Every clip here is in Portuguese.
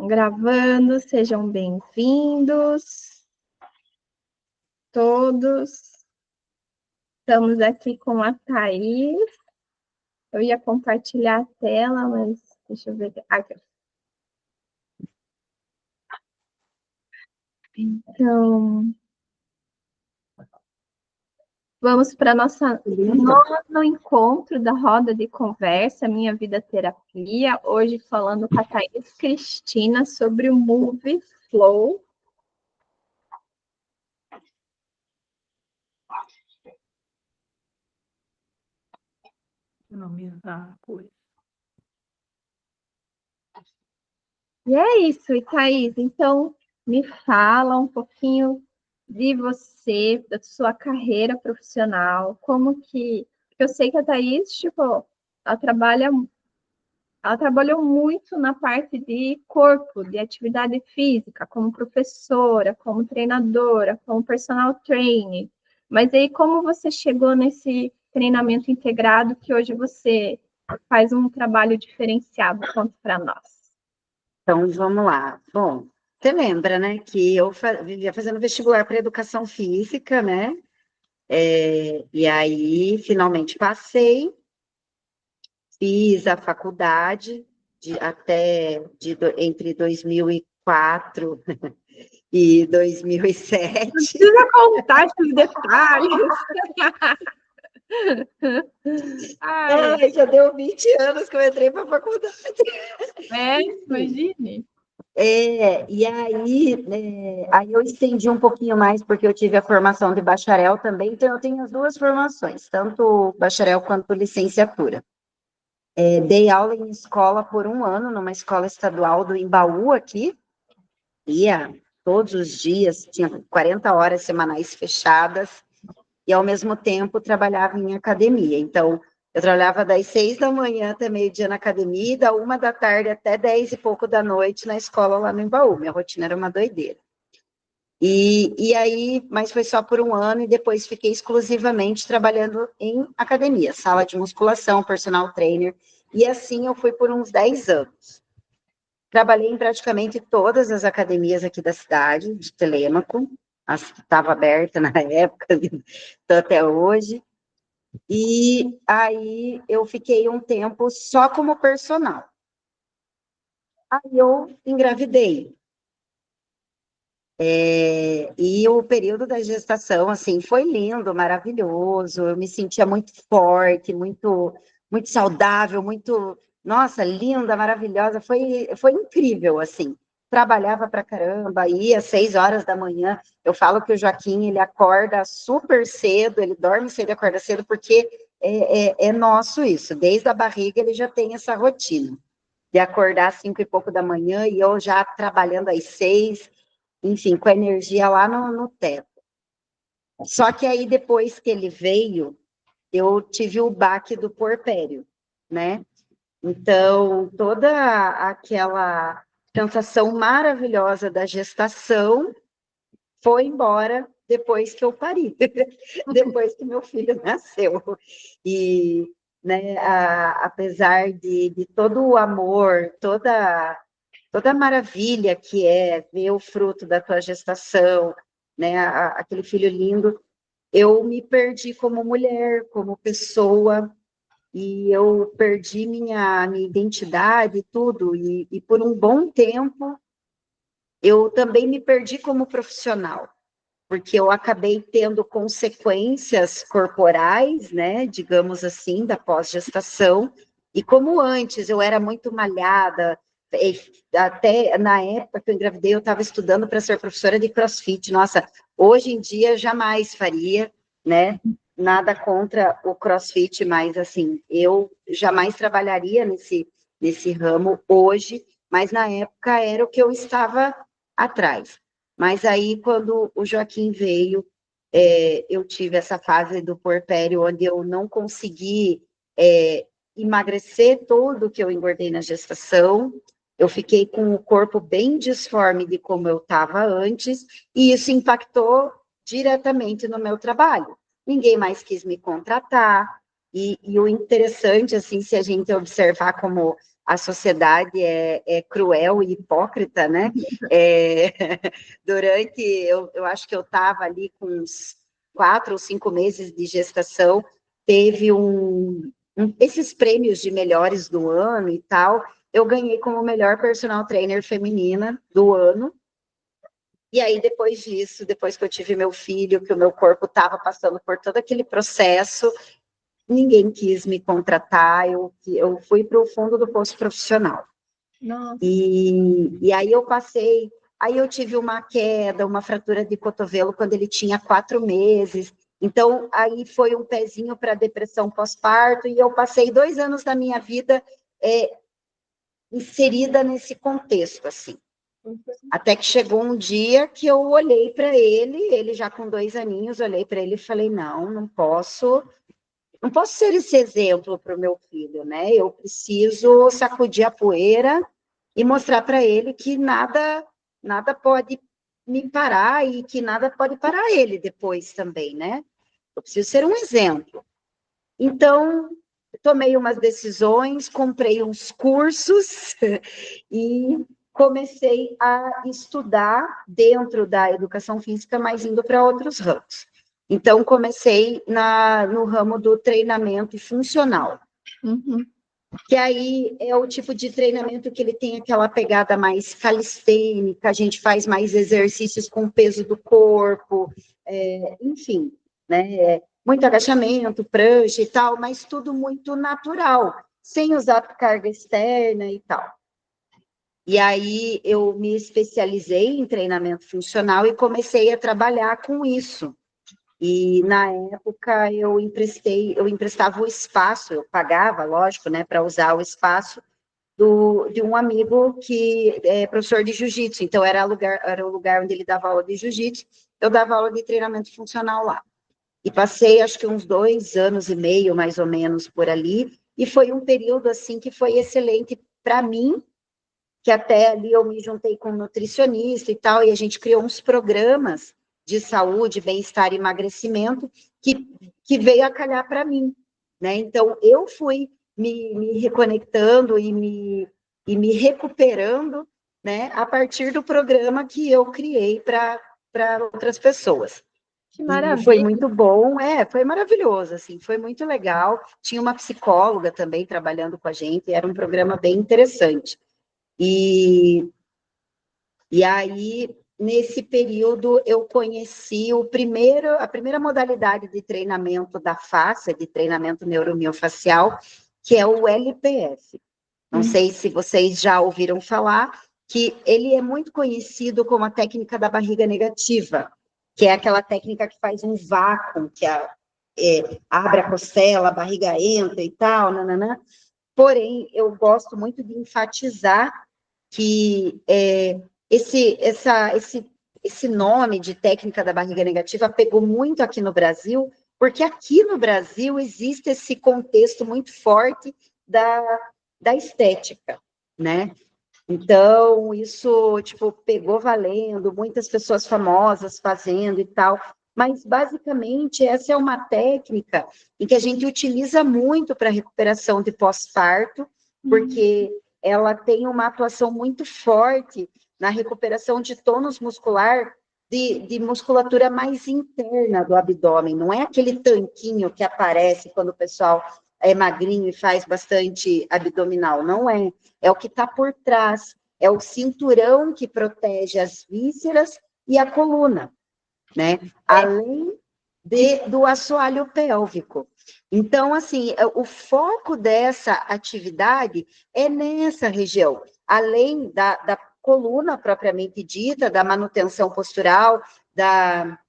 Gravando, sejam bem-vindos todos. Estamos aqui com a Thaís. Eu ia compartilhar a tela, mas deixa eu ver. Aqui. Então, vamos para nossa nono encontro da roda de conversa, Minha Vida Terapia. Hoje falando com a Thaís Cristina sobre o Move Flow. Economizar coisa. E é isso, e Thaís, então me fala um pouquinho de você, da sua carreira profissional, como que... Eu sei que a Thaís, tipo, ela trabalhou muito na parte de corpo, de atividade física, como professora, como treinadora, como personal trainer. Mas aí como você chegou nesse treinamento integrado que hoje você faz um trabalho diferenciado? Conta para nós. Então, vamos lá. Bom, você lembra, né, que eu vivia fazendo vestibular para educação física, né? E aí, finalmente passei, fiz a faculdade entre 2004 e 2007. Precisa contar esses detalhes. Ai, já deu 20 anos que eu entrei para a faculdade. Imagine. E aí eu estendi um pouquinho mais, porque eu tive a formação de bacharel também, então eu tenho as duas formações, tanto bacharel quanto licenciatura. Dei aula em escola por 1 ano, numa escola estadual do Embaú aqui, ia todos os dias, tinha 40 horas semanais fechadas, e ao mesmo tempo trabalhava em academia, então eu trabalhava das 6 da manhã até meio-dia na academia, e da 1 da tarde até 10 e pouco da noite na escola lá no Embaú. Minha rotina era uma doideira. E aí, mas foi só por 1 ano, e depois fiquei exclusivamente trabalhando em academia, sala de musculação, personal trainer, e assim eu fui por uns 10 anos. Trabalhei em praticamente todas as academias aqui da cidade, de Telêmaco, as que estavam abertas na época, então até hoje. E aí eu fiquei um tempo só como personal. Aí eu engravidei. E o período da gestação, assim, foi lindo, maravilhoso. Eu me sentia muito forte, muito, muito saudável, muito, nossa, linda, maravilhosa. Foi incrível, assim. Trabalhava pra caramba, ia às 6 horas da manhã. Eu falo que o Joaquim, ele acorda super cedo, ele dorme cedo e acorda cedo, porque é nosso isso. Desde a barriga ele já tem essa rotina de acordar às 5 e pouco da manhã e eu já trabalhando às 6, enfim, com a energia lá no teto. Só que aí, depois que ele veio, eu tive o baque do puerpério, né? Então, toda aquela sensação maravilhosa da gestação foi embora depois que eu pari, depois que meu filho nasceu. E, né, apesar de todo o amor, toda a maravilha que é ver o fruto da tua gestação, né, aquele filho lindo, eu me perdi como mulher, como pessoa, e eu perdi minha identidade e tudo, e por um bom tempo eu também me perdi como profissional, porque eu acabei tendo consequências corporais, né, digamos assim, da pós-gestação, e como antes eu era muito malhada, até na época que eu engravidei, eu estava estudando para ser professora de CrossFit. Nossa, hoje em dia jamais faria, né? Nada contra o CrossFit, mas assim, eu jamais trabalharia nesse ramo hoje, mas na época era o que eu estava atrás. Mas aí, quando o Joaquim veio, eu tive essa fase do puerpério, onde eu não consegui emagrecer tudo que eu engordei na gestação. Eu fiquei com o corpo bem disforme de como eu estava antes, e isso impactou diretamente no meu trabalho. Ninguém mais quis me contratar, e o interessante, assim, se a gente observar como a sociedade é cruel e hipócrita, né? Durante, eu acho que eu estava ali com uns 4 ou 5 meses de gestação, teve esses prêmios de melhores do ano e tal, eu ganhei como melhor personal trainer feminina do ano. E aí, depois disso, depois que eu tive meu filho, que o meu corpo estava passando por todo aquele processo, ninguém quis me contratar, eu fui para o fundo do poço profissional. Nossa. E aí eu passei, aí eu tive uma queda, uma fratura de cotovelo quando ele tinha 4 meses, então aí foi um pezinho para depressão pós-parto, e eu passei 2 anos da minha vida inserida nesse contexto, assim. Até que chegou um dia que eu olhei para ele já com 2 aninhos, olhei para ele e falei, não posso ser esse exemplo para o meu filho, né? Eu preciso sacudir a poeira e mostrar para ele que nada pode me parar e que nada pode parar ele depois também, né? Eu preciso ser um exemplo. Então, tomei umas decisões, comprei uns cursos e comecei a estudar dentro da educação física, mas indo para outros ramos. Então, comecei no ramo do treinamento funcional. Uhum. Que aí é o tipo de treinamento que ele tem aquela pegada mais calistênica, a gente faz mais exercícios com o peso do corpo, enfim, né? Muito agachamento, prancha e tal, mas tudo muito natural, sem usar carga externa e tal. E aí eu me especializei em treinamento funcional e comecei a trabalhar com isso. E na época eu emprestava o espaço, eu pagava, lógico, né, para usar o espaço de um amigo que é professor de jiu-jitsu. Então era o lugar onde ele dava aula de jiu-jitsu, eu dava aula de treinamento funcional lá. E passei acho que uns 2 anos e meio, mais ou menos, por ali, e foi um período assim que foi excelente para mim, que até ali eu me juntei com um nutricionista e tal, e a gente criou uns programas de saúde, bem-estar e emagrecimento que veio a calhar para mim, né? Então, eu fui me reconectando e me recuperando, né, a partir do programa que eu criei para outras pessoas. Que E foi maravilha. muito bom, foi maravilhoso, assim, foi muito legal. Tinha uma psicóloga também trabalhando com a gente, era um programa bem interessante. E aí, nesse período, eu conheci a primeira modalidade de treinamento da face, de treinamento neuromiofacial, que é o LPF. Não sei se vocês já ouviram falar, que ele é muito conhecido como a técnica da barriga negativa, que é aquela técnica que faz um vácuo, que abre a costela, a barriga entra e tal, nananã. Porém, eu gosto muito de enfatizar que esse nome de técnica da barriga negativa pegou muito aqui no Brasil, porque aqui no Brasil existe esse contexto muito forte da estética, né? Então, isso, tipo, pegou valendo, muitas pessoas famosas fazendo e tal, mas, basicamente, essa é uma técnica em que a gente utiliza muito para recuperação de pós-parto, porque ela tem uma atuação muito forte na recuperação de tônus muscular de musculatura mais interna do abdômen, não é aquele tanquinho que aparece quando o pessoal é magrinho e faz bastante abdominal, não é. É o que está por trás, é o cinturão que protege as vísceras e a coluna, né? Além do assoalho pélvico. Então, assim, o foco dessa atividade é nessa região, além da coluna propriamente dita, da manutenção postural, da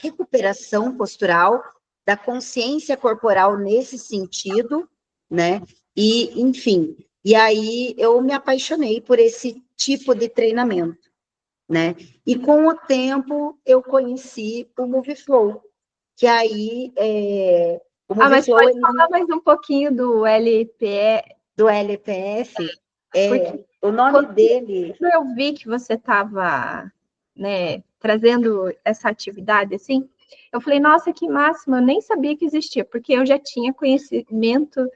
recuperação postural, da consciência corporal nesse sentido, né? E, enfim, e aí eu me apaixonei por esse tipo de treinamento, né? E com o tempo eu conheci o Moveflow, que aí o Mas Moveflow pode falar mais um pouquinho do LPE, do LPF, porque o nome quando dele eu vi que você estava, né, trazendo essa atividade assim, eu falei, nossa, que máximo, eu nem sabia que existia, porque eu já tinha conhecimento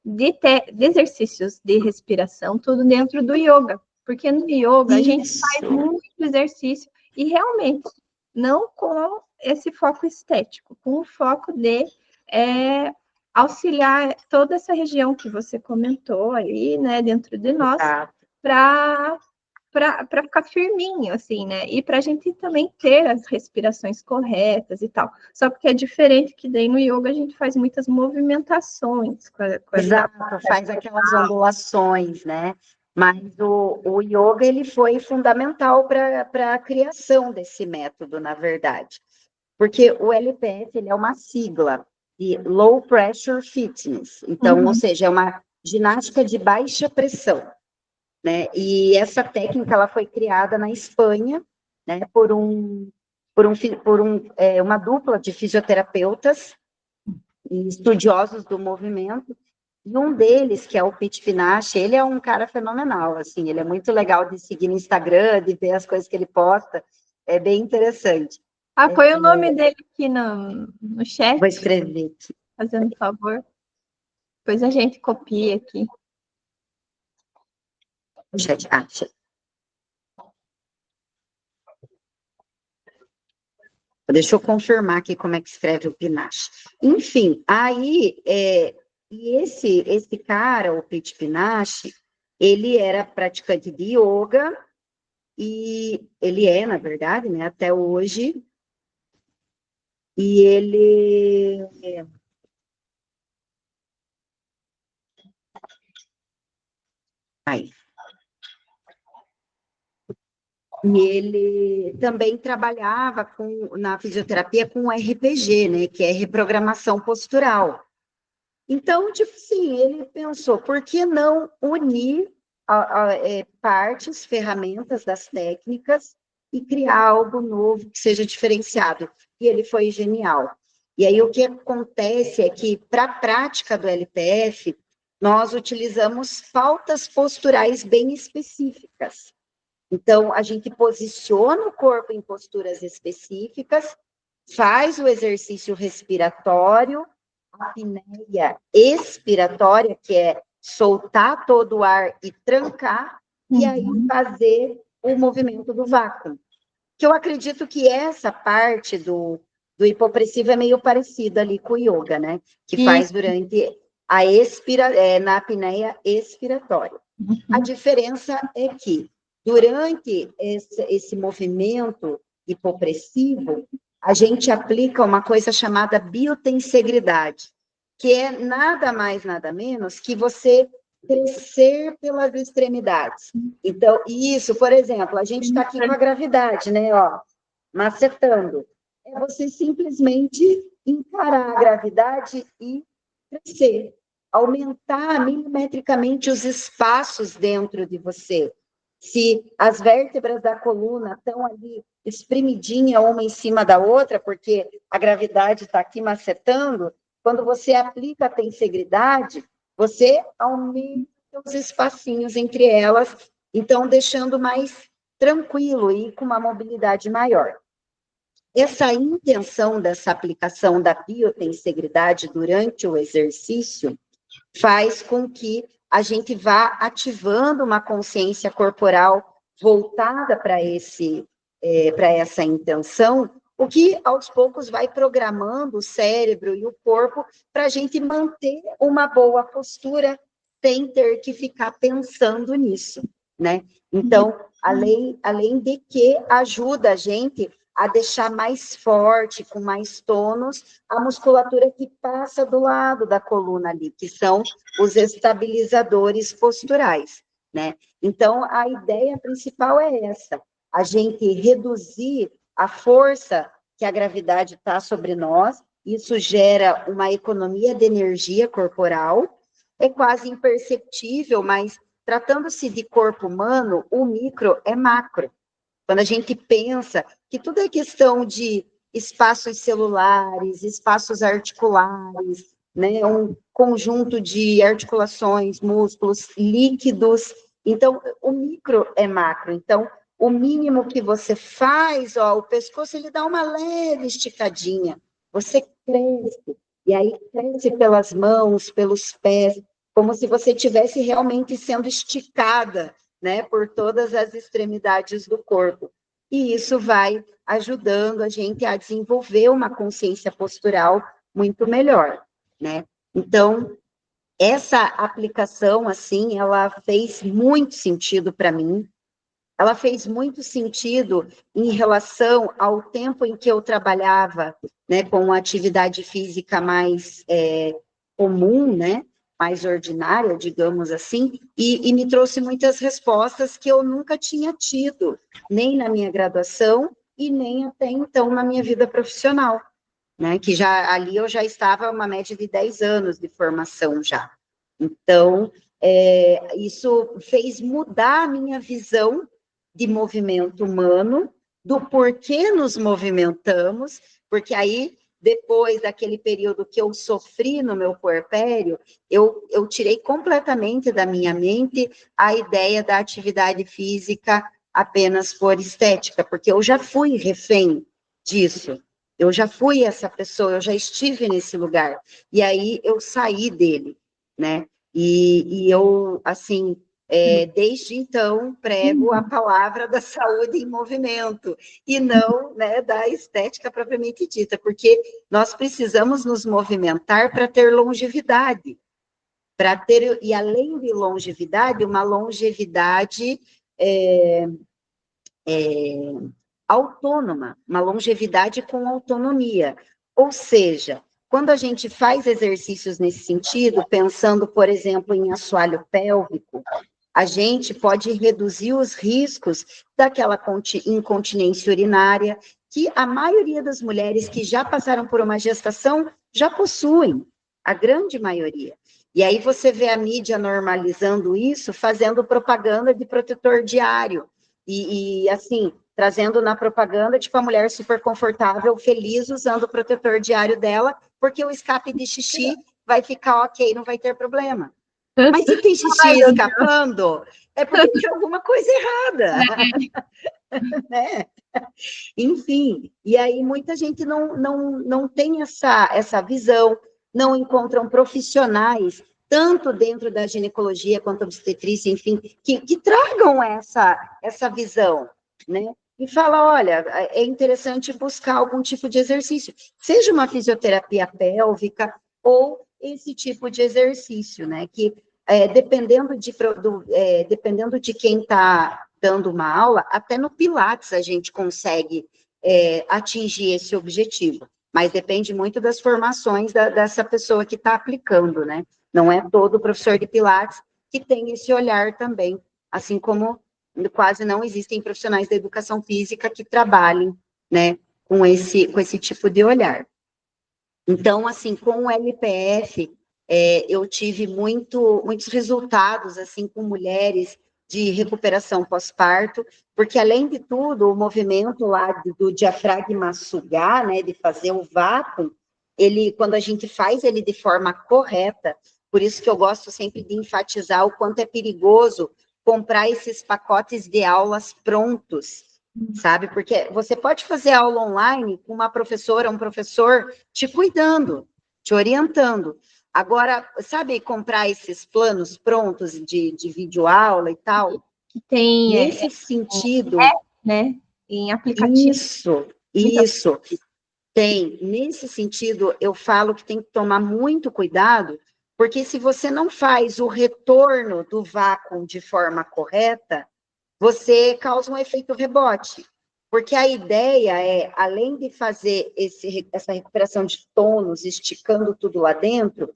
de exercícios de respiração, tudo dentro do yoga. Porque no yoga a gente faz muito exercício e realmente não com esse foco estético, com o foco de auxiliar toda essa região que você comentou ali, né, dentro de nós, para ficar firminho, assim, né? E para a gente também ter as respirações corretas e tal. Só porque é diferente que daí no yoga a gente faz muitas movimentações. Exato, faz aquelas ondulações, né? Mas o yoga, ele foi fundamental para a criação desse método, na verdade. Porque o LPF, ele é uma sigla de Low Pressure Fitness. Então, ou seja, é uma ginástica de baixa pressão, né? E essa técnica, ela foi criada na Espanha, né? Uma dupla de fisioterapeutas e estudiosos do movimento. E um deles, que é o Pete Pinache, ele é um cara fenomenal, assim, ele é muito legal de seguir no Instagram, de ver as coisas que ele posta, é bem interessante. Põe o nome dele aqui no chat. Vou escrever aqui. Fazendo favor. Depois a gente copia aqui. Chat, deixa eu confirmar aqui como é que escreve o Pinache. Enfim, aí, e esse cara, o Pete Pinache, ele era praticante de yoga, e ele é, na verdade, né, até hoje, e ele... Aí. E ele também trabalhava na fisioterapia com RPG, né, que é reprogramação postural. Então, tipo assim, ele pensou, por que não unir partes, ferramentas das técnicas e criar algo novo que seja diferenciado? E ele foi genial. E aí o que acontece é que, para a prática do LPF, nós utilizamos pautas posturais bem específicas. Então, a gente posiciona o corpo em posturas específicas, faz o exercício respiratório, a apneia expiratória, que é soltar todo o ar e trancar, e aí fazer o movimento do vácuo. Que eu acredito que essa parte do hipopressivo é meio parecida ali com o yoga, né? Que faz durante na apneia expiratória. A diferença é que, durante esse movimento hipopressivo, a gente aplica uma coisa chamada biotensegridade, que é nada mais, nada menos que você crescer pelas extremidades. Então, isso, por exemplo, a gente está aqui com a gravidade, né, ó, macetando. É você simplesmente encarar a gravidade e crescer, aumentar milimetricamente os espaços dentro de você. Se as vértebras da coluna estão ali espremidinha uma em cima da outra, porque a gravidade está aqui macetando, quando você aplica a tensegridade, você aumenta os espacinhos entre elas, então deixando mais tranquilo e com uma mobilidade maior. Essa intenção dessa aplicação da biotensegridade durante o exercício faz com que a gente vá ativando uma consciência corporal voltada para essa intenção, o que aos poucos vai programando o cérebro e o corpo para a gente manter uma boa postura sem ter que ficar pensando nisso, né? Então, além de que ajuda a gente a deixar mais forte, com mais tônus, a musculatura que passa do lado da coluna ali, que são os estabilizadores posturais, né? Então, a ideia principal é essa, a gente reduzir a força que a gravidade está sobre nós, isso gera uma economia de energia corporal, é quase imperceptível, mas tratando-se de corpo humano, o micro é macro. Quando a gente pensa que tudo é questão de espaços celulares, espaços articulares, né, um conjunto de articulações, músculos, líquidos, então o micro é macro. Então, o mínimo que você faz, ó, o pescoço ele dá uma leve esticadinha, você cresce, e aí cresce pelas mãos, pelos pés, como se você estivesse realmente sendo esticada, né, por todas as extremidades do corpo. E isso vai ajudando a gente a desenvolver uma consciência postural muito melhor, né? Então, essa aplicação, assim, ela fez muito sentido para mim. Ela fez muito sentido em relação ao tempo em que eu trabalhava, né, com uma atividade física mais comum, né, mais ordinária, digamos assim, e me trouxe muitas respostas que eu nunca tinha tido, nem na minha graduação e nem até então na minha vida profissional, né, que já ali eu já estava uma média de 10 anos de formação já. Então, isso fez mudar a minha visão de movimento humano, do porquê nos movimentamos, porque aí, depois daquele período que eu sofri no meu puerpério, eu tirei completamente da minha mente a ideia da atividade física apenas por estética, porque eu já fui refém disso, eu já fui essa pessoa, eu já estive nesse lugar, e aí eu saí dele, né? E eu, assim, desde então, prego a palavra da saúde em movimento, e não, né, da estética propriamente dita, porque nós precisamos nos movimentar para ter longevidade, para ter, e além de longevidade, uma longevidade é, autônoma, uma longevidade com autonomia. Ou seja, quando a gente faz exercícios nesse sentido, pensando, por exemplo, em assoalho pélvico, a gente pode reduzir os riscos daquela incontinência urinária, que a maioria das mulheres que já passaram por uma gestação já possuem, a grande maioria. E aí você vê a mídia normalizando isso, fazendo propaganda de protetor diário. E assim, trazendo na propaganda, tipo, a mulher super confortável, feliz, usando o protetor diário dela, porque o escape de xixi vai ficar ok, não vai ter problema. Mas se tem Ai, xixi meu Deus. escapando, é porque tem alguma coisa errada, né? Enfim, e aí muita gente não tem essa visão, não encontram profissionais, tanto dentro da ginecologia quanto obstetrícia, enfim, que tragam essa visão, né? E fala, olha, é interessante buscar algum tipo de exercício, seja uma fisioterapia pélvica ou esse tipo de exercício, né? Que dependendo de quem está dando uma aula, até no Pilates a gente consegue atingir esse objetivo, mas depende muito das formações dessa pessoa que está aplicando, né? Não é todo professor de Pilates que tem esse olhar também, assim como quase não existem profissionais da educação física que trabalhem, né, com esse tipo de olhar. Então, assim, com o LPF, eu tive muitos resultados, assim, com mulheres de recuperação pós-parto, porque, além de tudo, o movimento lá do diafragma sugar, né, de fazer o vácuo, quando a gente faz ele de forma correta, por isso que eu gosto sempre de enfatizar o quanto é perigoso comprar esses pacotes de aulas prontos, sabe? Porque você pode fazer aula online com uma professora, um professor te cuidando, te orientando. Agora, sabe, comprar esses planos prontos de videoaula e tal? Que tem, Nesse sentido, né, em aplicativo. isso, tem. Nesse sentido, eu falo que tem que tomar muito cuidado, porque se você não faz o retorno do vácuo de forma correta, você causa um efeito rebote. Porque a ideia é, além de fazer essa recuperação de tônus, esticando tudo lá dentro,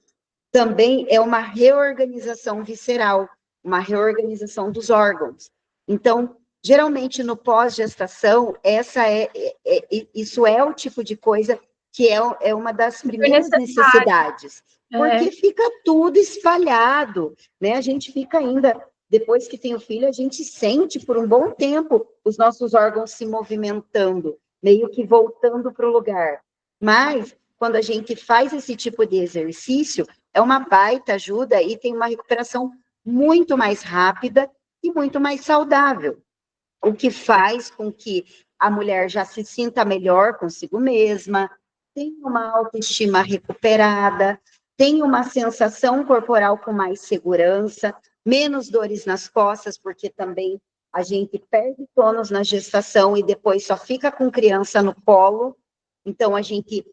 também é uma reorganização visceral, uma reorganização dos órgãos. Então, geralmente no pós-gestação, isso é o tipo de coisa que é uma das primeiras necessidades, porque fica tudo espalhado, né? A gente fica ainda, depois que tem o filho, a gente sente por um bom tempo os nossos órgãos se movimentando, meio que voltando para o lugar. Mas, quando a gente faz esse tipo de exercício, é uma baita ajuda e tem uma recuperação muito mais rápida e muito mais saudável, o que faz com que a mulher já se sinta melhor consigo mesma, tenha uma autoestima recuperada, tem uma sensação corporal com mais segurança, menos dores nas costas, porque também a gente perde tônus na gestação e depois só fica com criança no colo. Então, a gente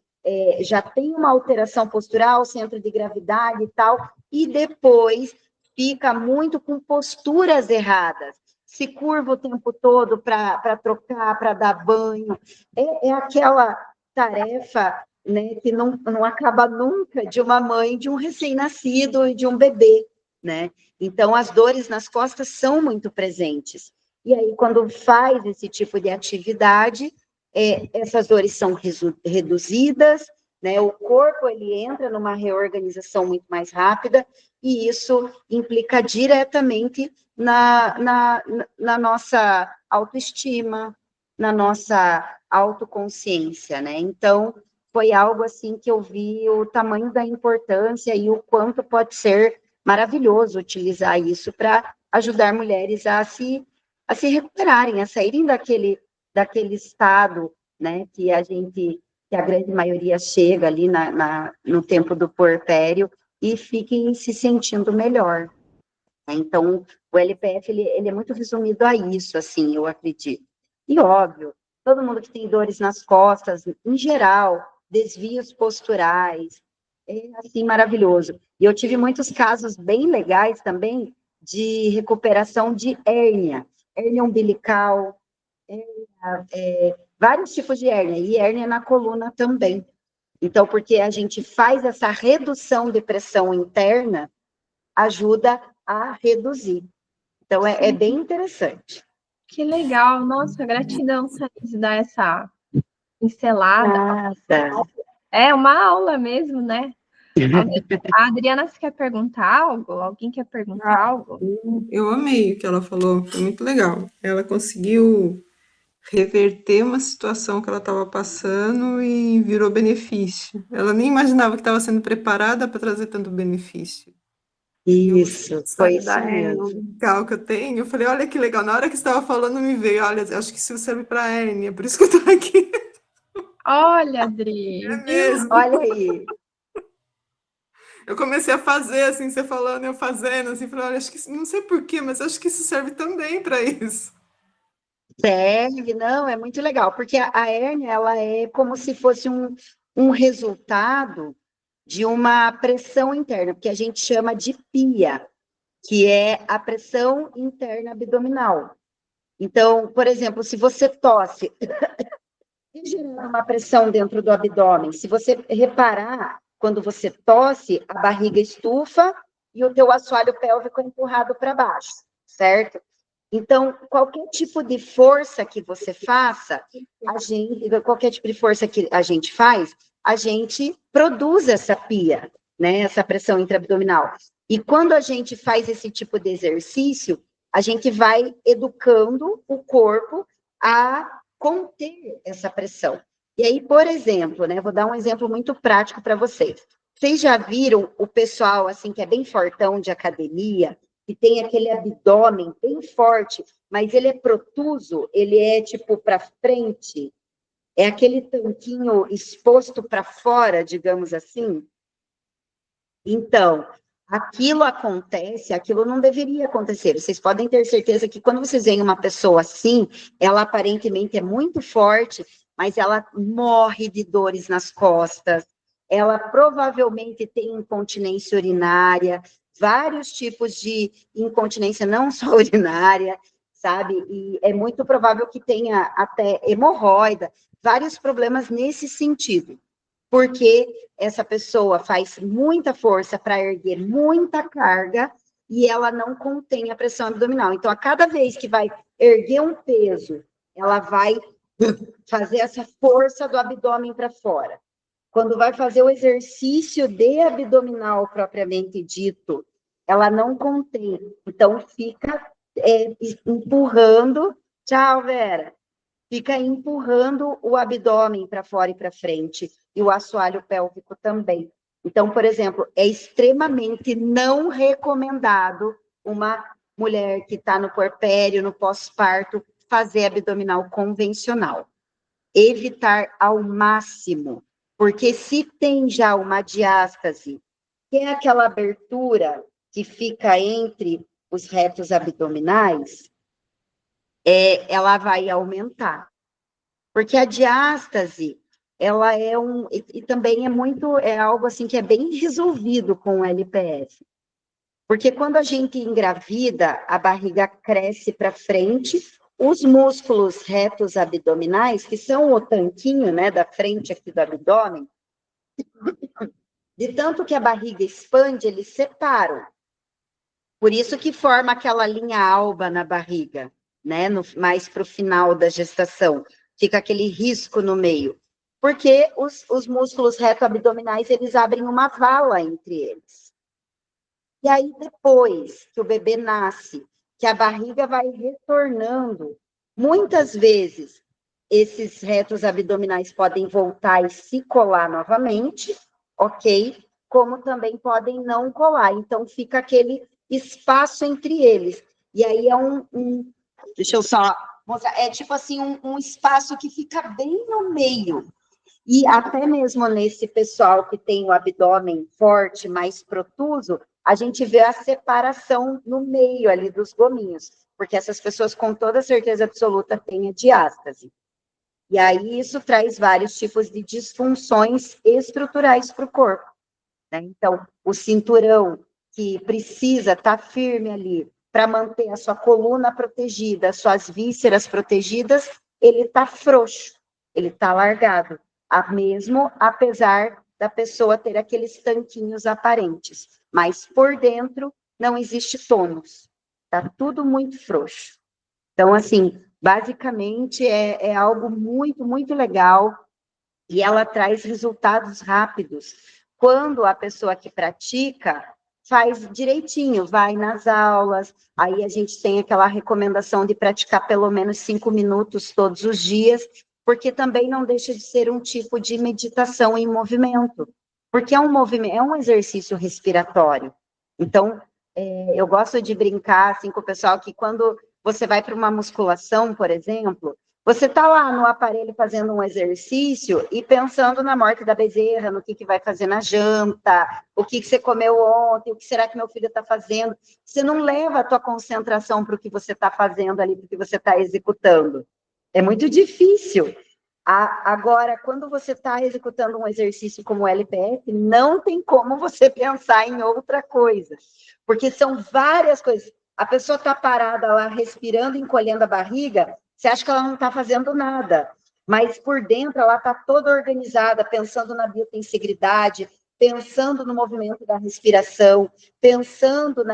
já tem uma alteração postural, centro de gravidade e tal, e depois fica muito com posturas erradas. Se curva o tempo todo para trocar, para dar banho. É aquela tarefa, né, que não acaba nunca, de uma mãe, de um recém-nascido e de um bebê, né? Então, as dores nas costas são muito presentes. E aí, quando faz esse tipo de atividade, essas dores são reduzidas, né? O corpo ele entra numa reorganização muito mais rápida, e isso implica diretamente na nossa autoestima, na nossa autoconsciência, né? Então, foi algo assim que eu vi o tamanho da importância e o quanto pode ser maravilhoso utilizar isso para ajudar mulheres a se recuperarem, a saírem daquele estado, né, que a grande maioria chega ali no tempo do puerpério e fiquem se sentindo melhor. Então, o LPF, ele é muito resumido a isso, assim, eu acredito. E, óbvio, todo mundo que tem dores nas costas, em geral, desvios posturais, é, assim, maravilhoso. E eu tive muitos casos bem legais também de recuperação de hérnia umbilical, vários tipos de hérnia, e hérnia na coluna também. Então, porque a gente faz essa redução de pressão interna, ajuda a reduzir. Então, é bem interessante. Que legal. Nossa, gratidão, Thaís, de dar essa pincelada. Nada. É uma aula mesmo, né? A Adriana, você quer perguntar algo? Alguém quer perguntar algo? Eu amei o que ela falou, foi muito legal. Ela conseguiu reverter uma situação que ela estava passando e virou benefício. Ela nem imaginava que estava sendo preparada para trazer tanto benefício. Isso, foi isso Da hérnia mesmo. umbilical que eu tenho, eu falei, olha que legal. Na hora que você estava falando, me veio, olha, acho que isso serve para hérnia, por isso que eu estou aqui. Olha, Adri, É viu? mesmo. Olha aí. Eu comecei a fazer, assim, você falando, eu fazendo, assim, falei, olha, acho que não sei por quê, mas acho que isso serve também para isso. Serve, não, é muito legal, porque a hérnia, ela é como se fosse um resultado de uma pressão interna, que a gente chama de PIA, que é a pressão interna abdominal. Então, por exemplo, se você tosse, gerando uma pressão dentro do abdômen. Se você reparar, quando você tosse, a barriga estufa e o teu assoalho pélvico é empurrado para baixo, certo? Então, qualquer tipo de força que você faça, qualquer tipo de força que a gente faz, a gente produz essa pia, né? Essa pressão intraabdominal. E quando a gente faz esse tipo de exercício, a gente vai educando o corpo a conter essa pressão. E aí, por exemplo, né, vou dar um exemplo muito prático para vocês. Vocês já viram o pessoal assim que é bem fortão de academia, que tem aquele abdômen bem forte, mas ele é protuso, ele é tipo para frente, é aquele tanquinho exposto para fora, digamos assim? Então, aquilo acontece, aquilo não deveria acontecer. Vocês podem ter certeza que quando vocês veem uma pessoa assim, ela aparentemente é muito forte, mas ela morre de dores nas costas, ela provavelmente tem incontinência urinária, vários tipos de incontinência, não só urinária, sabe? E é muito provável que tenha até hemorroida, vários problemas nesse sentido, porque essa pessoa faz muita força para erguer muita carga e ela não contém a pressão abdominal. Então, a cada vez que vai erguer um peso, ela vai fazer essa força do abdômen para fora. Quando vai fazer o exercício de abdominal propriamente dito, ela não contém. Então, fica empurrando. Tchau, Vera. Fica empurrando o abdômen para fora e para frente, e o assoalho pélvico também. Então, por exemplo, é extremamente não recomendado uma mulher que está no puerpério, no pós-parto, fazer abdominal convencional. Evitar ao máximo, porque se tem já uma diástase que é aquela abertura que fica entre os retos abdominais, ela vai aumentar. Porque a diástase, ela é e também é algo assim que é bem resolvido com o LPF. Porque quando a gente engravida, a barriga cresce para frente, os músculos retos abdominais, que são o tanquinho, né, da frente aqui do abdômen, de tanto que a barriga expande, eles separam. Por isso que forma aquela linha alba na barriga, né, mais para o final da gestação. Fica aquele risco no meio. Porque os músculos reto-abdominais, eles abrem uma vala entre eles. E aí, depois que o bebê nasce, que a barriga vai retornando, muitas vezes, esses retos abdominais podem voltar e se colar novamente, ok? Como também podem não colar. Então, fica aquele espaço entre eles. E aí é deixa eu só mostrar, é tipo assim, um espaço que fica bem no meio. E até mesmo nesse pessoal que tem o abdômen forte, mais protuso, a gente vê a separação no meio ali dos gominhos, porque essas pessoas com toda certeza absoluta têm a diástase. E aí isso traz vários tipos de disfunções estruturais para o corpo, né? Então, o cinturão que precisa estar firme ali para manter a sua coluna protegida, as suas vísceras protegidas, ele está frouxo, ele está largado, mesmo apesar da pessoa ter aqueles tanquinhos aparentes, mas por dentro não existe tônus, está tudo muito frouxo. Então, assim, basicamente é algo muito, muito legal e ela traz resultados rápidos. Quando a pessoa que pratica faz direitinho, vai nas aulas, aí a gente tem aquela recomendação de praticar pelo menos 5 minutos todos os dias, porque também não deixa de ser um tipo de meditação em movimento, porque é um movimento, é um exercício respiratório. Então, eu gosto de brincar assim com o pessoal que quando você vai para uma musculação, por exemplo, você está lá no aparelho fazendo um exercício e pensando na morte da bezerra, no que vai fazer na janta, o que você comeu ontem, o que será que meu filho está fazendo. Você não leva a tua concentração para o que você está fazendo ali, para o que você está executando. É muito difícil. Agora, quando você está executando um exercício como o LPF, não tem como você pensar em outra coisa, porque são várias coisas. A pessoa está parada lá, respirando, encolhendo a barriga, você acha que ela não está fazendo nada, mas por dentro ela está toda organizada, pensando na biotensegridade, pensando no movimento da respiração, pensando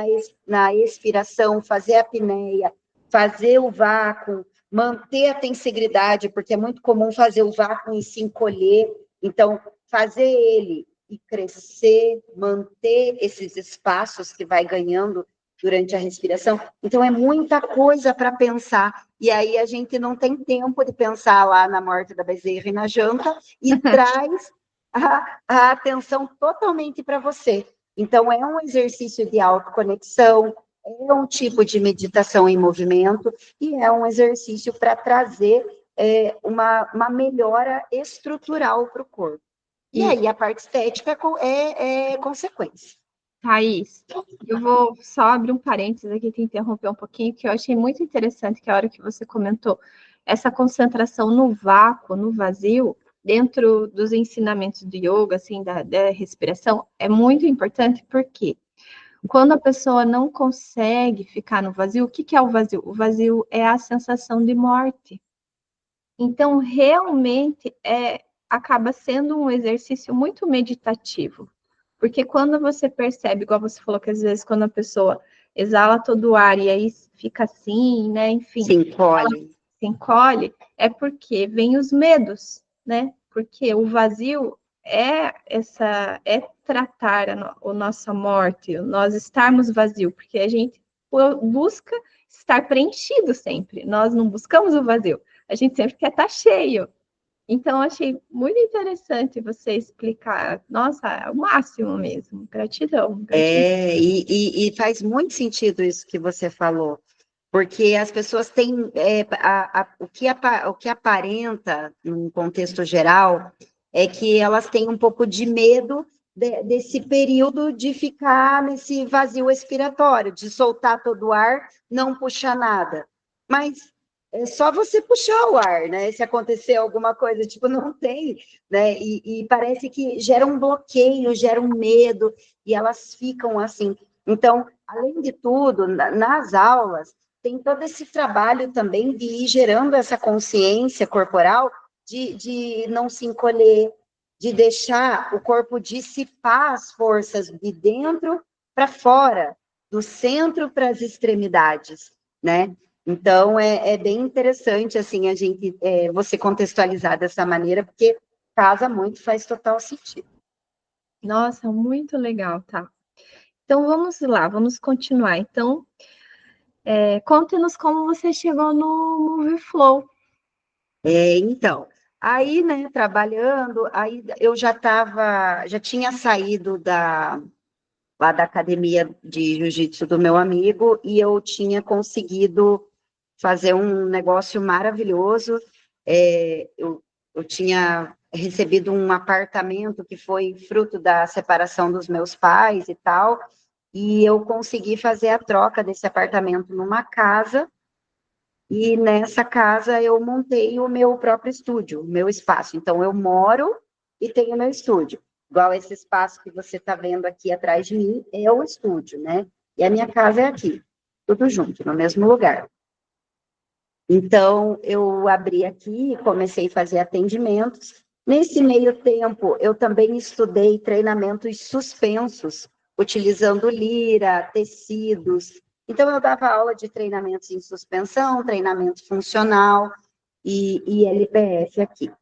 na expiração, fazer a apneia, fazer o vácuo, manter a tensegridade, porque é muito comum fazer o vácuo e se encolher, então fazer ele e crescer, manter esses espaços que vai ganhando durante a respiração. Então, é muita coisa para pensar. E aí, a gente não tem tempo de pensar lá na morte da bezerra e na janta, e traz a atenção totalmente para você. Então, é um exercício de autoconexão, é um tipo de meditação em movimento, e é um exercício para trazer uma melhora estrutural para o corpo. E aí, a parte estética é consequência. Thaís, eu vou só abrir um parênteses aqui, te interromper um pouquinho, que eu achei muito interessante que a hora que você comentou essa concentração no vácuo, no vazio, dentro dos ensinamentos do yoga, assim, da respiração, é muito importante porque quando a pessoa não consegue ficar no vazio, o que é o vazio? O vazio é a sensação de morte. Então, realmente, acaba sendo um exercício muito meditativo. Porque quando você percebe, igual você falou, que às vezes quando a pessoa exala todo o ar e aí fica assim, né? Enfim, se encolhe, é porque vem os medos, né? Porque o vazio é tratar a nossa morte, nós estarmos vazio, porque a gente busca estar preenchido sempre. Nós não buscamos o vazio, a gente sempre quer estar cheio. Então, achei muito interessante você explicar. Nossa, é o máximo mesmo. Gratidão. E faz muito sentido isso que você falou, porque as pessoas têm o que aparenta, num contexto geral, é que elas têm um pouco de medo desse período de ficar nesse vazio expiratório, de soltar todo o ar, não puxar nada. Mas é só você puxar o ar, né? Se acontecer alguma coisa, tipo, não tem, né? E parece que gera um bloqueio, gera um medo, e elas ficam assim. Então, além de tudo, nas aulas, tem todo esse trabalho também de ir gerando essa consciência corporal de não se encolher, de deixar o corpo dissipar as forças de dentro para fora, do centro para as extremidades, né? Então, é bem interessante, assim, a gente, você contextualizar dessa maneira, porque casa muito, faz total sentido. Nossa, muito legal, tá? Então vamos lá, vamos continuar. Então, conte-nos como você chegou no Movie Então, aí, né, trabalhando, aí eu já tinha saído lá da academia de jiu-jitsu do meu amigo, e eu tinha conseguido fazer um negócio maravilhoso. Eu tinha recebido um apartamento que foi fruto da separação dos meus pais e tal, e eu consegui fazer a troca desse apartamento numa casa, e nessa casa eu montei o meu próprio estúdio, o meu espaço. Então, eu moro e tenho meu estúdio. Igual esse espaço que você está vendo aqui atrás de mim, é o estúdio, né? E a minha casa é aqui, tudo junto, no mesmo lugar. Então, eu abri aqui e comecei a fazer atendimentos. Nesse meio tempo, eu também estudei treinamentos suspensos, utilizando lira, tecidos. Então, eu dava aula de treinamentos em suspensão, treinamento funcional e LPF aqui.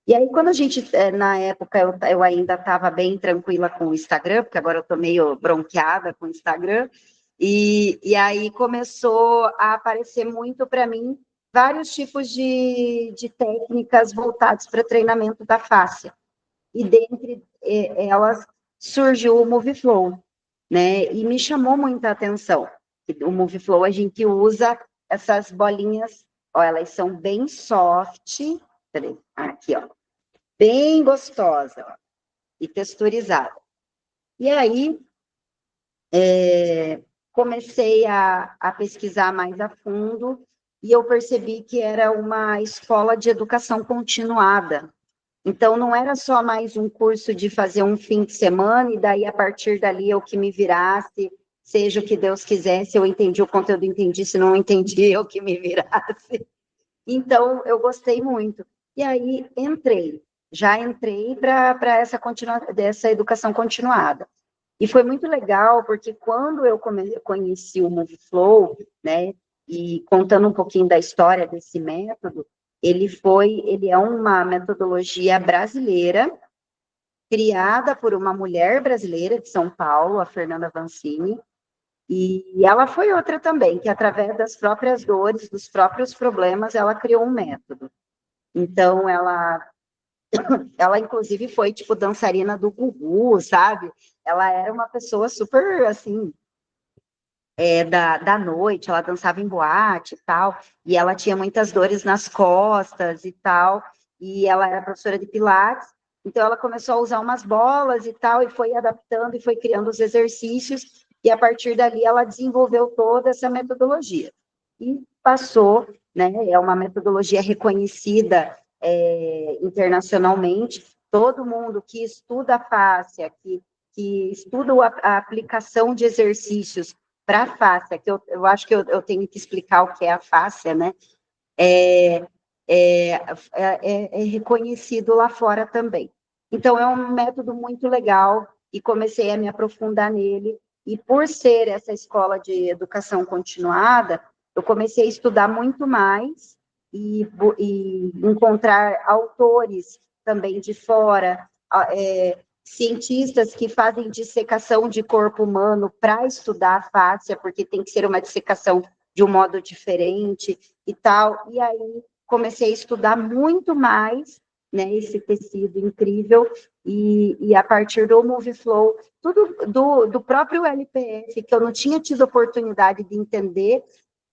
E aí, quando a gente, na época, eu ainda estava bem tranquila com o Instagram, porque agora eu estou meio bronqueada com o Instagram, e aí começou a aparecer muito para mim vários tipos de técnicas voltadas para treinamento da face. E dentre elas surgiu o MoveFlow, né? E me chamou muita atenção. O MoveFlow a gente usa essas bolinhas, ó, elas são bem soft, peraí, aqui, ó, bem gostosa, ó, e texturizada. E aí, comecei a pesquisar mais a fundo e eu percebi que era uma escola de educação continuada. Então, não era só mais um curso de fazer um fim de semana e daí, a partir dali, eu que me virasse, seja o que Deus quisesse, eu entendi o conteúdo, entendi, se não entendi, eu que me virasse. Então, eu gostei muito. E aí, já entrei para dessa educação continuada. E foi muito legal, porque quando eu conheci o MoveFlow, né, e contando um pouquinho da história desse método, ele é uma metodologia brasileira, criada por uma mulher brasileira de São Paulo, a Fernanda Vancini, e ela foi outra também, que através das próprias dores, dos próprios problemas, ela criou um método. Então, ela inclusive foi, tipo, dançarina do Gugu, sabe? Ela era uma pessoa super, assim, da noite, ela dançava em boate e tal, e ela tinha muitas dores nas costas e tal, e ela era professora de pilates, então ela começou a usar umas bolas e tal, e foi adaptando e foi criando os exercícios, e a partir dali ela desenvolveu toda essa metodologia. E passou, né, é uma metodologia reconhecida internacionalmente, todo mundo que estuda a fáscia, que estuda a aplicação de exercícios para a fáscia, que eu acho que eu tenho que explicar o que é a fáscia, né? É reconhecido lá fora também. Então, é um método muito legal e comecei a me aprofundar nele. E por ser essa escola de educação continuada, eu comecei a estudar muito mais e encontrar autores também de fora, cientistas que fazem dissecação de corpo humano para estudar a fáscia, porque tem que ser uma dissecação de um modo diferente e tal. E aí comecei a estudar muito mais, né, esse tecido incrível, e a partir do MoveFlow, tudo do próprio LPF, que eu não tinha tido oportunidade de entender,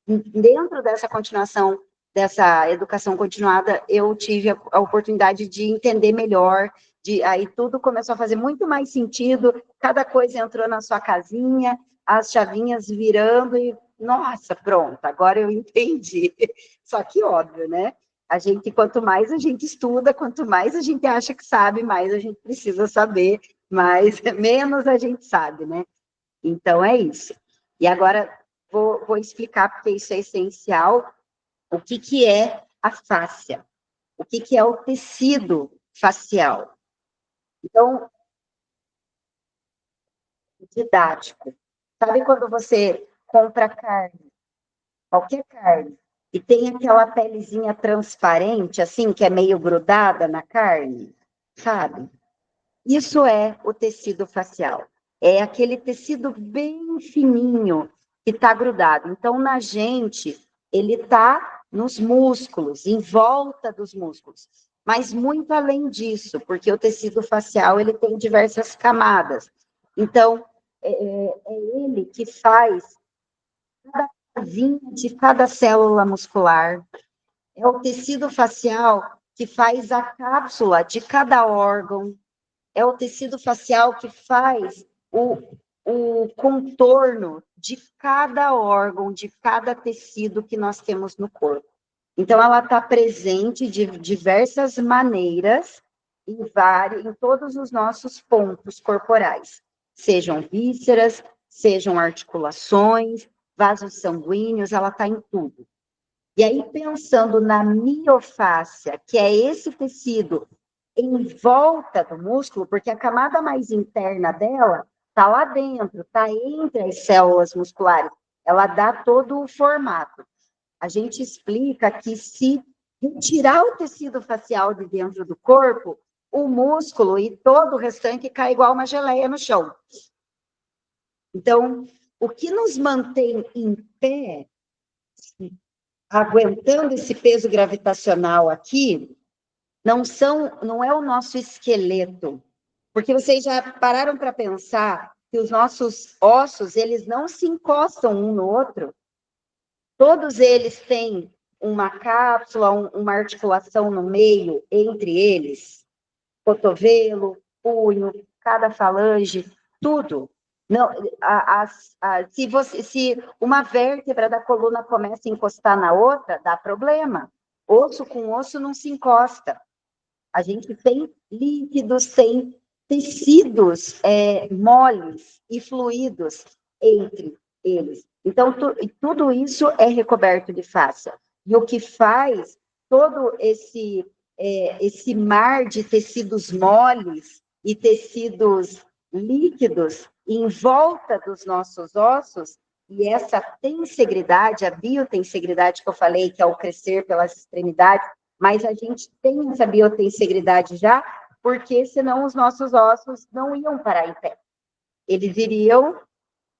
dentro dessa continuação, dessa educação continuada, eu tive a oportunidade de entender melhor, Aí tudo começou a fazer muito mais sentido, cada coisa entrou na sua casinha, as chavinhas virando e, nossa, pronto, agora eu entendi. Só que óbvio, né? Quanto mais a gente estuda, quanto mais a gente acha que sabe, mais a gente precisa saber, menos a gente sabe, né? Então é isso. E agora vou explicar, porque isso é essencial, o que é a fáscia, o que é o tecido facial. Então, didático. Sabe quando você compra carne, qualquer carne, e tem aquela pelezinha transparente, assim, que é meio grudada na carne? Sabe? Isso é o tecido facial. É aquele tecido bem fininho que está grudado. Então, na gente, ele está nos músculos, em volta dos músculos. Mas muito além disso, porque o tecido facial ele tem diversas camadas. Então, é ele que faz cada casinha de cada célula muscular. É o tecido facial que faz a cápsula de cada órgão. É o tecido facial que faz o contorno de cada órgão, de cada tecido que nós temos no corpo. Então, ela está presente de diversas maneiras em todos os nossos pontos corporais, sejam vísceras, sejam articulações, vasos sanguíneos, ela está em tudo. E aí, pensando na miofáscia, que é esse tecido em volta do músculo, porque a camada mais interna dela está lá dentro, está entre as células musculares, ela dá todo o formato. A gente explica que se retirar o tecido facial de dentro do corpo, o músculo e todo o restante cai igual uma geleia no chão. Então, o que nos mantém em pé, aguentando esse peso gravitacional aqui, não é o nosso esqueleto, porque vocês já pararam para pensar que os nossos ossos, eles não se encostam um no outro, todos eles têm uma cápsula, uma articulação no meio entre eles, cotovelo, punho, cada falange, tudo. Não, se uma vértebra da coluna começa a encostar na outra, dá problema. Osso com osso não se encosta. A gente tem líquidos, tem tecidos moles e fluidos entre eles. Então, tudo isso é recoberto de fáscia. E o que faz todo esse mar de tecidos moles e tecidos líquidos em volta dos nossos ossos, e essa tensegridade, a biotensegridade que eu falei, que é o crescer pelas extremidades, mas a gente tem essa biotensegridade já, porque senão os nossos ossos não iam parar em pé. Eles iriam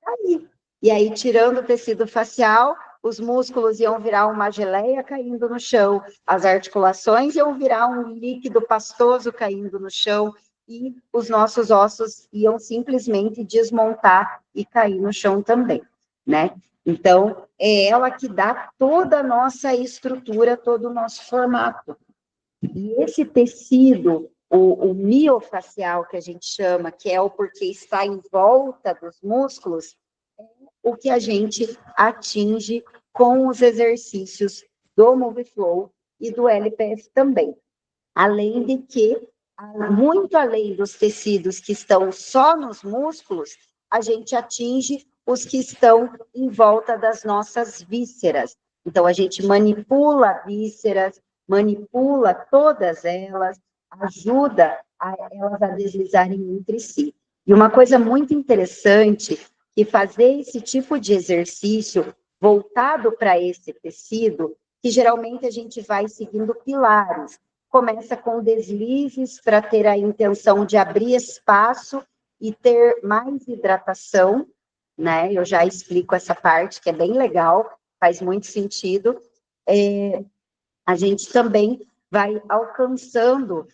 cair. E aí, tirando o tecido facial, os músculos iam virar uma geleia caindo no chão, as articulações iam virar um líquido pastoso caindo no chão, e os nossos ossos iam simplesmente desmontar e cair no chão também, né? Então, é ela que dá toda a nossa estrutura, todo o nosso formato. E esse tecido, o miofacial, que a gente chama, que é o porque está em volta dos músculos, é o que a gente atinge com os exercícios do MoveFlow e do LPF também. Além de que, muito além dos tecidos que estão só nos músculos, a gente atinge os que estão em volta das nossas vísceras. Então, a gente manipula vísceras, manipula todas elas, ajuda elas a deslizarem entre si. E uma coisa muito interessante, que fazer esse tipo de exercício voltado para esse tecido, que geralmente a gente vai seguindo pilares, começa com deslizes para ter a intenção de abrir espaço e ter mais hidratação, né? Eu já explico essa parte, que é bem legal, faz muito sentido. A gente também vai alcançando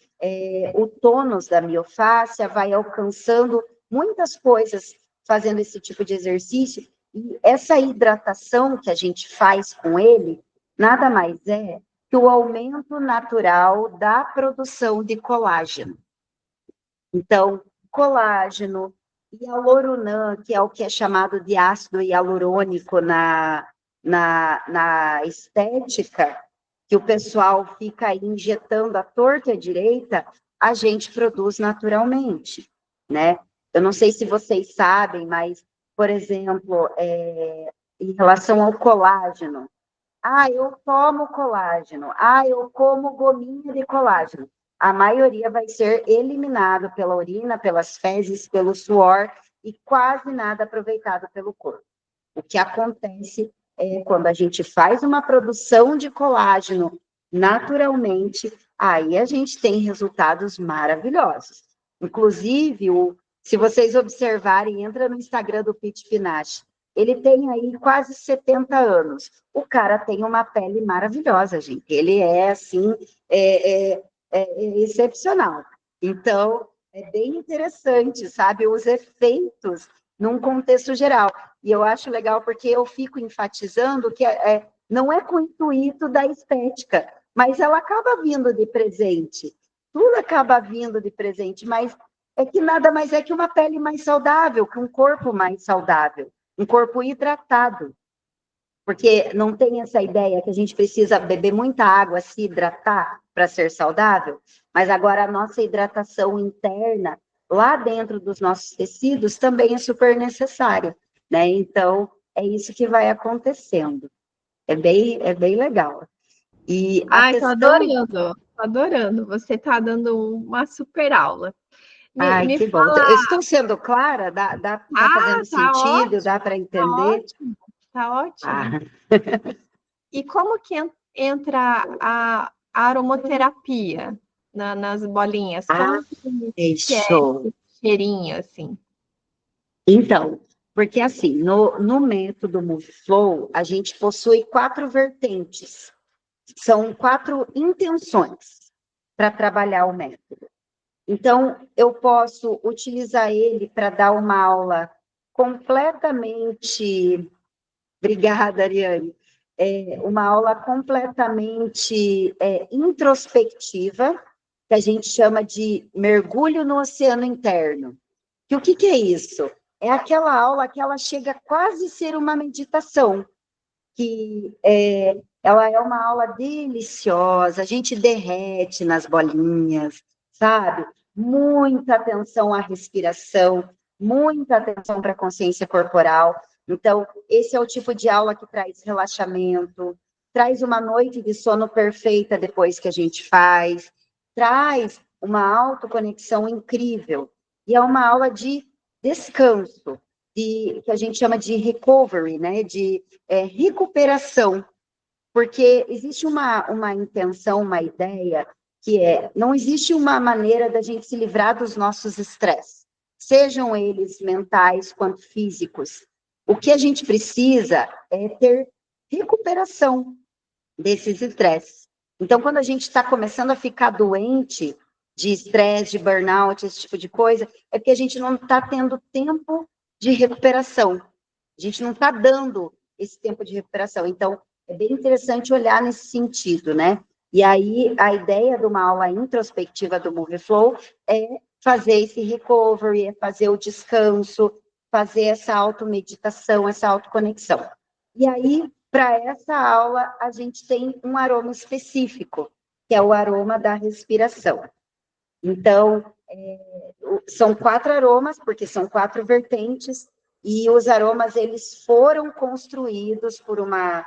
o tônus da miofáscia, vai alcançando muitas coisas fazendo esse tipo de exercício, e essa hidratação que a gente faz com ele, nada mais é que o aumento natural da produção de colágeno. Então, colágeno, hialuronã, que é o que é chamado de ácido hialurônico na estética, que o pessoal fica aí injetando à torta e à direita, a gente produz naturalmente, né? Eu não sei se vocês sabem, mas, por exemplo, em relação ao colágeno, eu tomo colágeno. Eu como gominha de colágeno. A maioria vai ser eliminado pela urina, pelas fezes, pelo suor e quase nada aproveitado pelo corpo. O que acontece é quando a gente faz uma produção de colágeno naturalmente, aí a gente tem resultados maravilhosos. Inclusive, se vocês observarem, entra no Instagram do Pete Pinache. Ele tem aí quase 70 anos. O cara tem uma pele maravilhosa, gente. Ele é, assim, excepcional. Então, é bem interessante, sabe? Os efeitos num contexto geral. E eu acho legal porque eu fico enfatizando que não é com o intuito da estética, mas ela acaba vindo de presente. Tudo acaba vindo de presente, mas é que nada mais é que uma pele mais saudável, que um corpo mais saudável, um corpo hidratado. Porque não tem essa ideia que a gente precisa beber muita água, se hidratar para ser saudável, mas agora a nossa hidratação interna, lá dentro dos nossos tecidos, também é super necessária, né? Então, é isso que vai acontecendo. É bem legal. E a Ai, tô questão... adorando, tô adorando. Você tá dando uma super aula. Ai, Me que bom. fala, Eu estou sendo clara? Tá fazendo tá sentido? Dá ótimo, para tá entender? ótimo, tá ótimo. Ah, E como que entra a aromaterapia nas bolinhas? ah, Como que é show. esse cheirinho, assim? Então, porque assim, no método MoveFlow, a gente possui 4 vertentes. São 4 intenções para trabalhar o método. Então, eu posso utilizar ele para dar uma aula completamente... Obrigada, Ariane. Uma aula completamente introspectiva, que a gente chama de mergulho no oceano interno. E o que é isso? É aquela aula que ela chega a quase ser uma meditação, ela é uma aula deliciosa, a gente derrete nas bolinhas, sabe? Muita atenção à respiração, muita atenção para a consciência corporal. Então, esse é o tipo de aula que traz relaxamento, traz uma noite de sono perfeita depois que a gente faz, traz uma autoconexão incrível. E é uma aula de descanso, que a gente chama de recovery, né? De recuperação, porque existe uma intenção, uma ideia, que não existe uma maneira da gente se livrar dos nossos estresses, sejam eles mentais quanto físicos. O que a gente precisa é ter recuperação desses estresses. Então, quando a gente está começando a ficar doente de estresse, de burnout, esse tipo de coisa, é porque a gente não está tendo tempo de recuperação. A gente não está dando esse tempo de recuperação. Então, é bem interessante olhar nesse sentido, né? E aí, a ideia de uma aula introspectiva do MoveFlow é fazer esse recovery, é fazer o descanso, fazer essa automeditação, essa autoconexão. E aí, para essa aula, a gente tem um aroma específico, que é o aroma da respiração. Então, são 4 aromas, porque são 4 vertentes, e os aromas, eles foram construídos por uma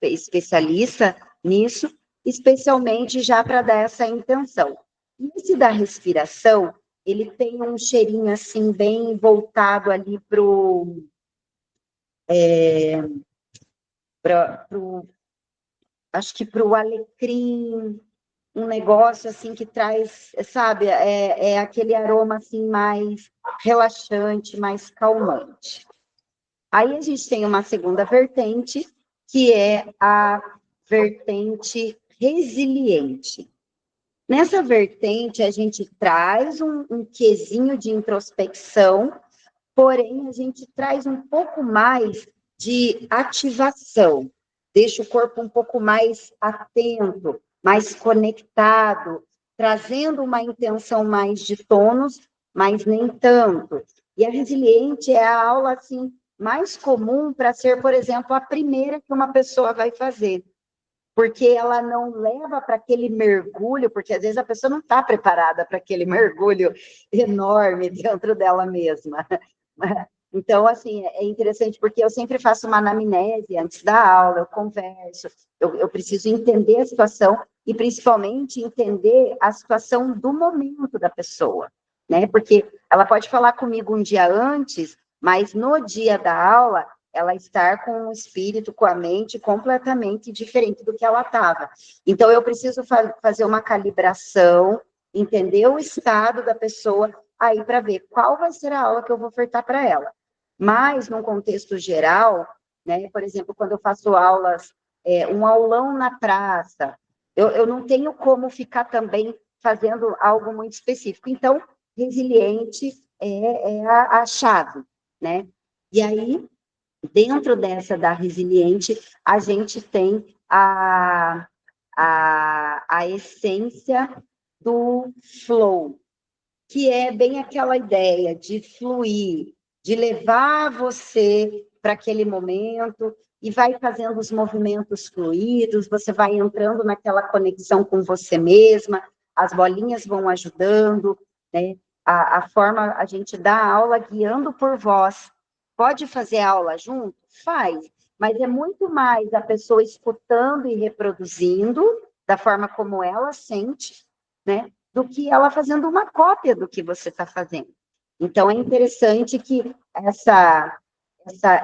especialista nisso, especialmente já para dar essa intenção. E esse da respiração, ele tem um cheirinho, assim, bem voltado ali para o acho que para o alecrim, um negócio assim que traz, sabe, aquele aroma assim mais relaxante, mais calmante. Aí a gente tem uma segunda vertente, que é a vertente resiliente. Nessa vertente, a gente traz um quesinho de introspecção, porém, a gente traz um pouco mais de ativação, deixa o corpo um pouco mais atento, mais conectado, trazendo uma intenção mais de tônus, mas nem tanto. E a resiliente é a aula, assim, mais comum para ser, por exemplo, a primeira que uma pessoa vai fazer. Porque ela não leva para aquele mergulho, porque às vezes a pessoa não está preparada para aquele mergulho enorme dentro dela mesma. Então, assim, é interessante, porque eu sempre faço uma anamnese antes da aula, eu converso, eu preciso entender a situação e, principalmente, entender a situação do momento da pessoa, né? Porque ela pode falar comigo um dia antes, mas no dia da aula, ela está com o espírito, com a mente completamente diferente do que ela estava. Então, eu preciso fazer uma calibração, entender o estado da pessoa, aí para ver qual vai ser a aula que eu vou ofertar para ela. Mas, num contexto geral, né, por exemplo, quando eu faço aulas, um aulão na praça, eu não tenho como ficar também fazendo algo muito específico. Então, resiliente é a chave, né? E aí, dentro dessa da resiliente, a gente tem a essência do flow, que é bem aquela ideia de fluir, de levar você para aquele momento e vai fazendo os movimentos fluidos, você vai entrando naquela conexão com você mesma, as bolinhas vão ajudando, né? A forma, a gente dá aula guiando por voz. Pode fazer aula junto? Faz, mas é muito mais a pessoa escutando e reproduzindo da forma como ela sente, né? Do que ela fazendo uma cópia do que você está fazendo. Então, é interessante que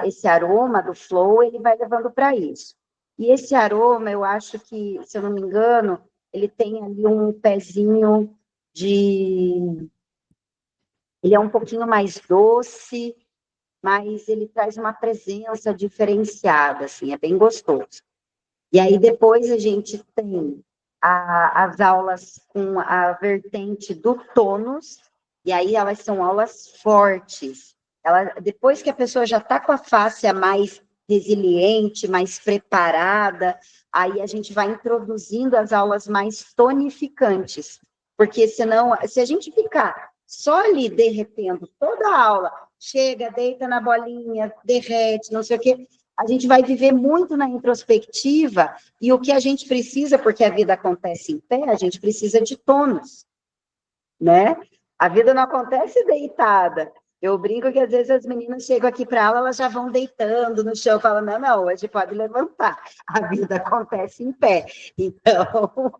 esse aroma do flow, ele vai levando para isso. E esse aroma, eu acho que, se eu não me engano, ele tem ali um pezinho de... Ele é um pouquinho mais doce, mas ele traz uma presença diferenciada, assim, é bem gostoso. E aí, depois a gente tem as aulas com a vertente do tônus, e aí elas são aulas fortes. Depois que a pessoa já está com a face mais resiliente, mais preparada, aí a gente vai introduzindo as aulas mais tonificantes, porque senão, se a gente ficar só ali derretendo toda a aula, chega, deita na bolinha, derrete, não sei o quê, a gente vai viver muito na introspectiva, e o que a gente precisa, porque a vida acontece em pé, a gente precisa de tônus, né? A vida não acontece deitada. Eu brinco que às vezes as meninas chegam aqui para aula, elas já vão deitando no chão, falam, não, hoje pode levantar. A vida acontece em pé. Então,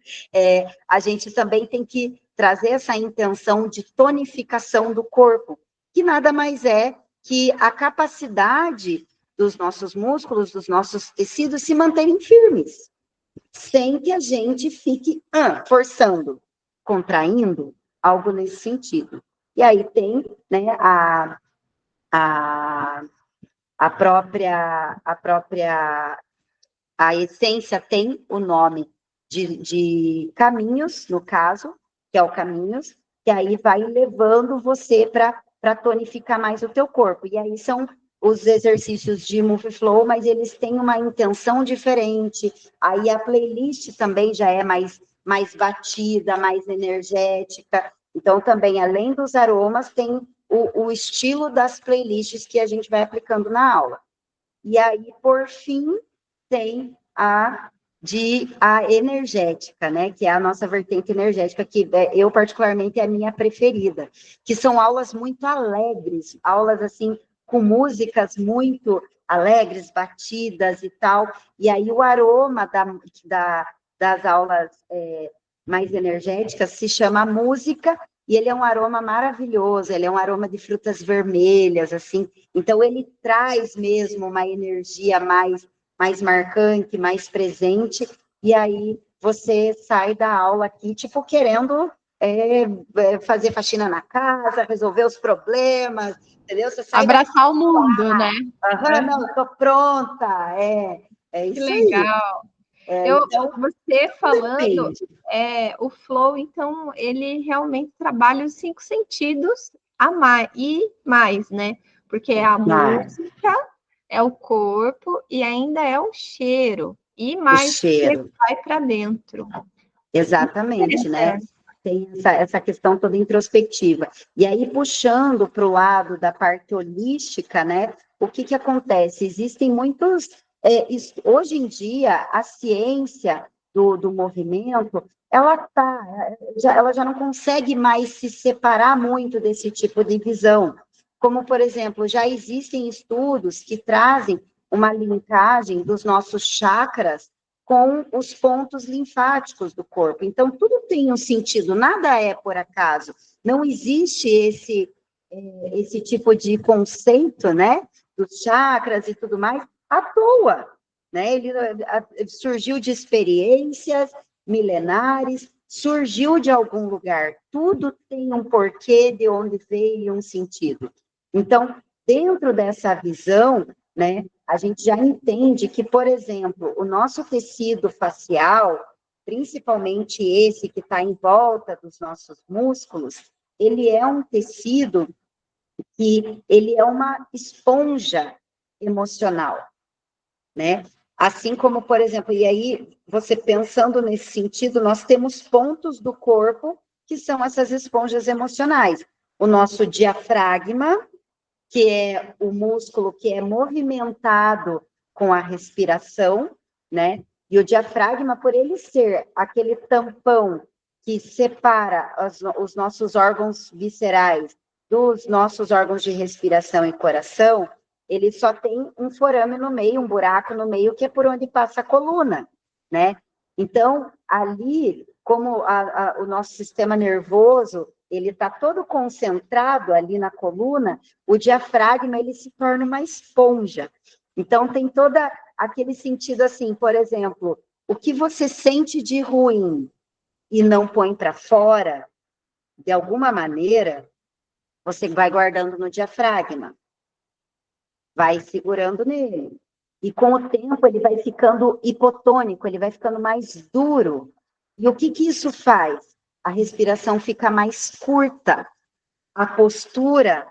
a gente também tem que trazer essa intenção de tonificação do corpo, que nada mais é que a capacidade dos nossos músculos, dos nossos tecidos se manterem firmes, sem que a gente fique forçando, contraindo, algo nesse sentido. E aí tem, né, a essência tem o nome de caminhos, no caso, que é o caminhos, que aí vai levando você para tonificar mais o teu corpo. E aí são os exercícios de Move Flow, mas eles têm uma intenção diferente. Aí a playlist também já é mais batida, mais energética. Então, também, além dos aromas, tem o estilo das playlists que a gente vai aplicando na aula. E aí, por fim, tem a energética, né? Que é a nossa vertente energética, que eu, particularmente, é a minha preferida. Que são aulas muito alegres, aulas, assim, com músicas muito alegres, batidas e tal. E aí, o aroma das aulas mais energéticas se chama música, e ele é um aroma maravilhoso, ele é um aroma de frutas vermelhas, assim, então ele traz mesmo uma energia mais marcante, mais presente, e aí você sai da aula aqui, tipo, querendo fazer faxina na casa, resolver os problemas, entendeu? Você sai abraçar o mundo, né? Não, estou pronta, é isso aí. Que legal. Então, você falando, o flow, então, ele realmente trabalha os 5 sentidos a mais, e mais, né? Porque é a música, é o corpo e ainda é o cheiro. E mais, o cheiro. vai para dentro. Exatamente, né? tem essa questão toda introspectiva. E aí, puxando para o lado da parte holística, né? O que acontece? Existem muitos... hoje em dia, a ciência do movimento, ela já não consegue mais se separar muito desse tipo de visão. Como, por exemplo, já existem estudos que trazem uma linkagem dos nossos chakras com os pontos linfáticos do corpo. Então, tudo tem um sentido, nada é por acaso. Não existe esse tipo de conceito, né, dos chakras e tudo mais, à toa, né? Ele surgiu de experiências milenares, surgiu de algum lugar. Tudo tem um porquê, de onde veio e um sentido. Então, dentro dessa visão, né, a gente já entende que, por exemplo, o nosso tecido facial, principalmente esse que está em volta dos nossos músculos, ele é um tecido que ele é uma esponja emocional, né? Assim como, por exemplo, e aí, você pensando nesse sentido, nós temos pontos do corpo que são essas esponjas emocionais. O nosso diafragma, que é o músculo que é movimentado com a respiração, né? E o diafragma, por ele ser aquele tampão que separa os nossos órgãos viscerais dos nossos órgãos de respiração e coração, ele só tem um forame no meio, um buraco no meio, que é por onde passa a coluna, né? Então, ali, como o nosso sistema nervoso, ele está todo concentrado ali na coluna, o diafragma, ele se torna uma esponja. Então, tem todo aquele sentido assim, por exemplo, o que você sente de ruim e não põe para fora, de alguma maneira, você vai guardando no diafragma, vai segurando nele. E com o tempo, ele vai ficando hipotônico, ele vai ficando mais duro. E o que isso faz? A respiração fica mais curta, a postura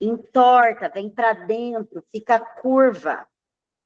entorta, vem para dentro, fica curva.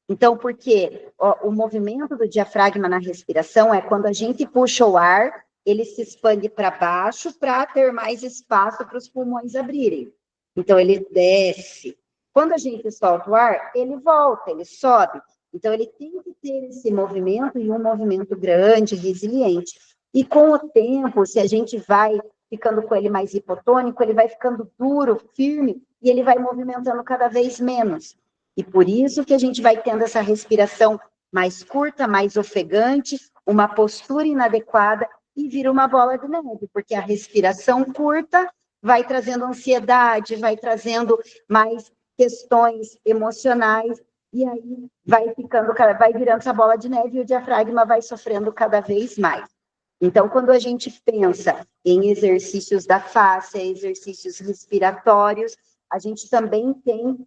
Então, porque o movimento do diafragma na respiração é quando a gente puxa o ar, ele se expande para baixo para ter mais espaço para os pulmões abrirem. Então, ele desce. Quando a gente solta o ar, ele volta, ele sobe. Então, ele tem que ter esse movimento e um movimento grande, resiliente. E com o tempo, se a gente vai ficando com ele mais hipotônico, ele vai ficando duro, firme, e ele vai movimentando cada vez menos. E por isso que a gente vai tendo essa respiração mais curta, mais ofegante, uma postura inadequada e vira uma bola de neve, porque a respiração curta vai trazendo ansiedade, vai trazendo mais questões emocionais, e aí vai virando essa bola de neve e o diafragma vai sofrendo cada vez mais. Então, quando a gente pensa em exercícios da face, exercícios respiratórios, a gente também tem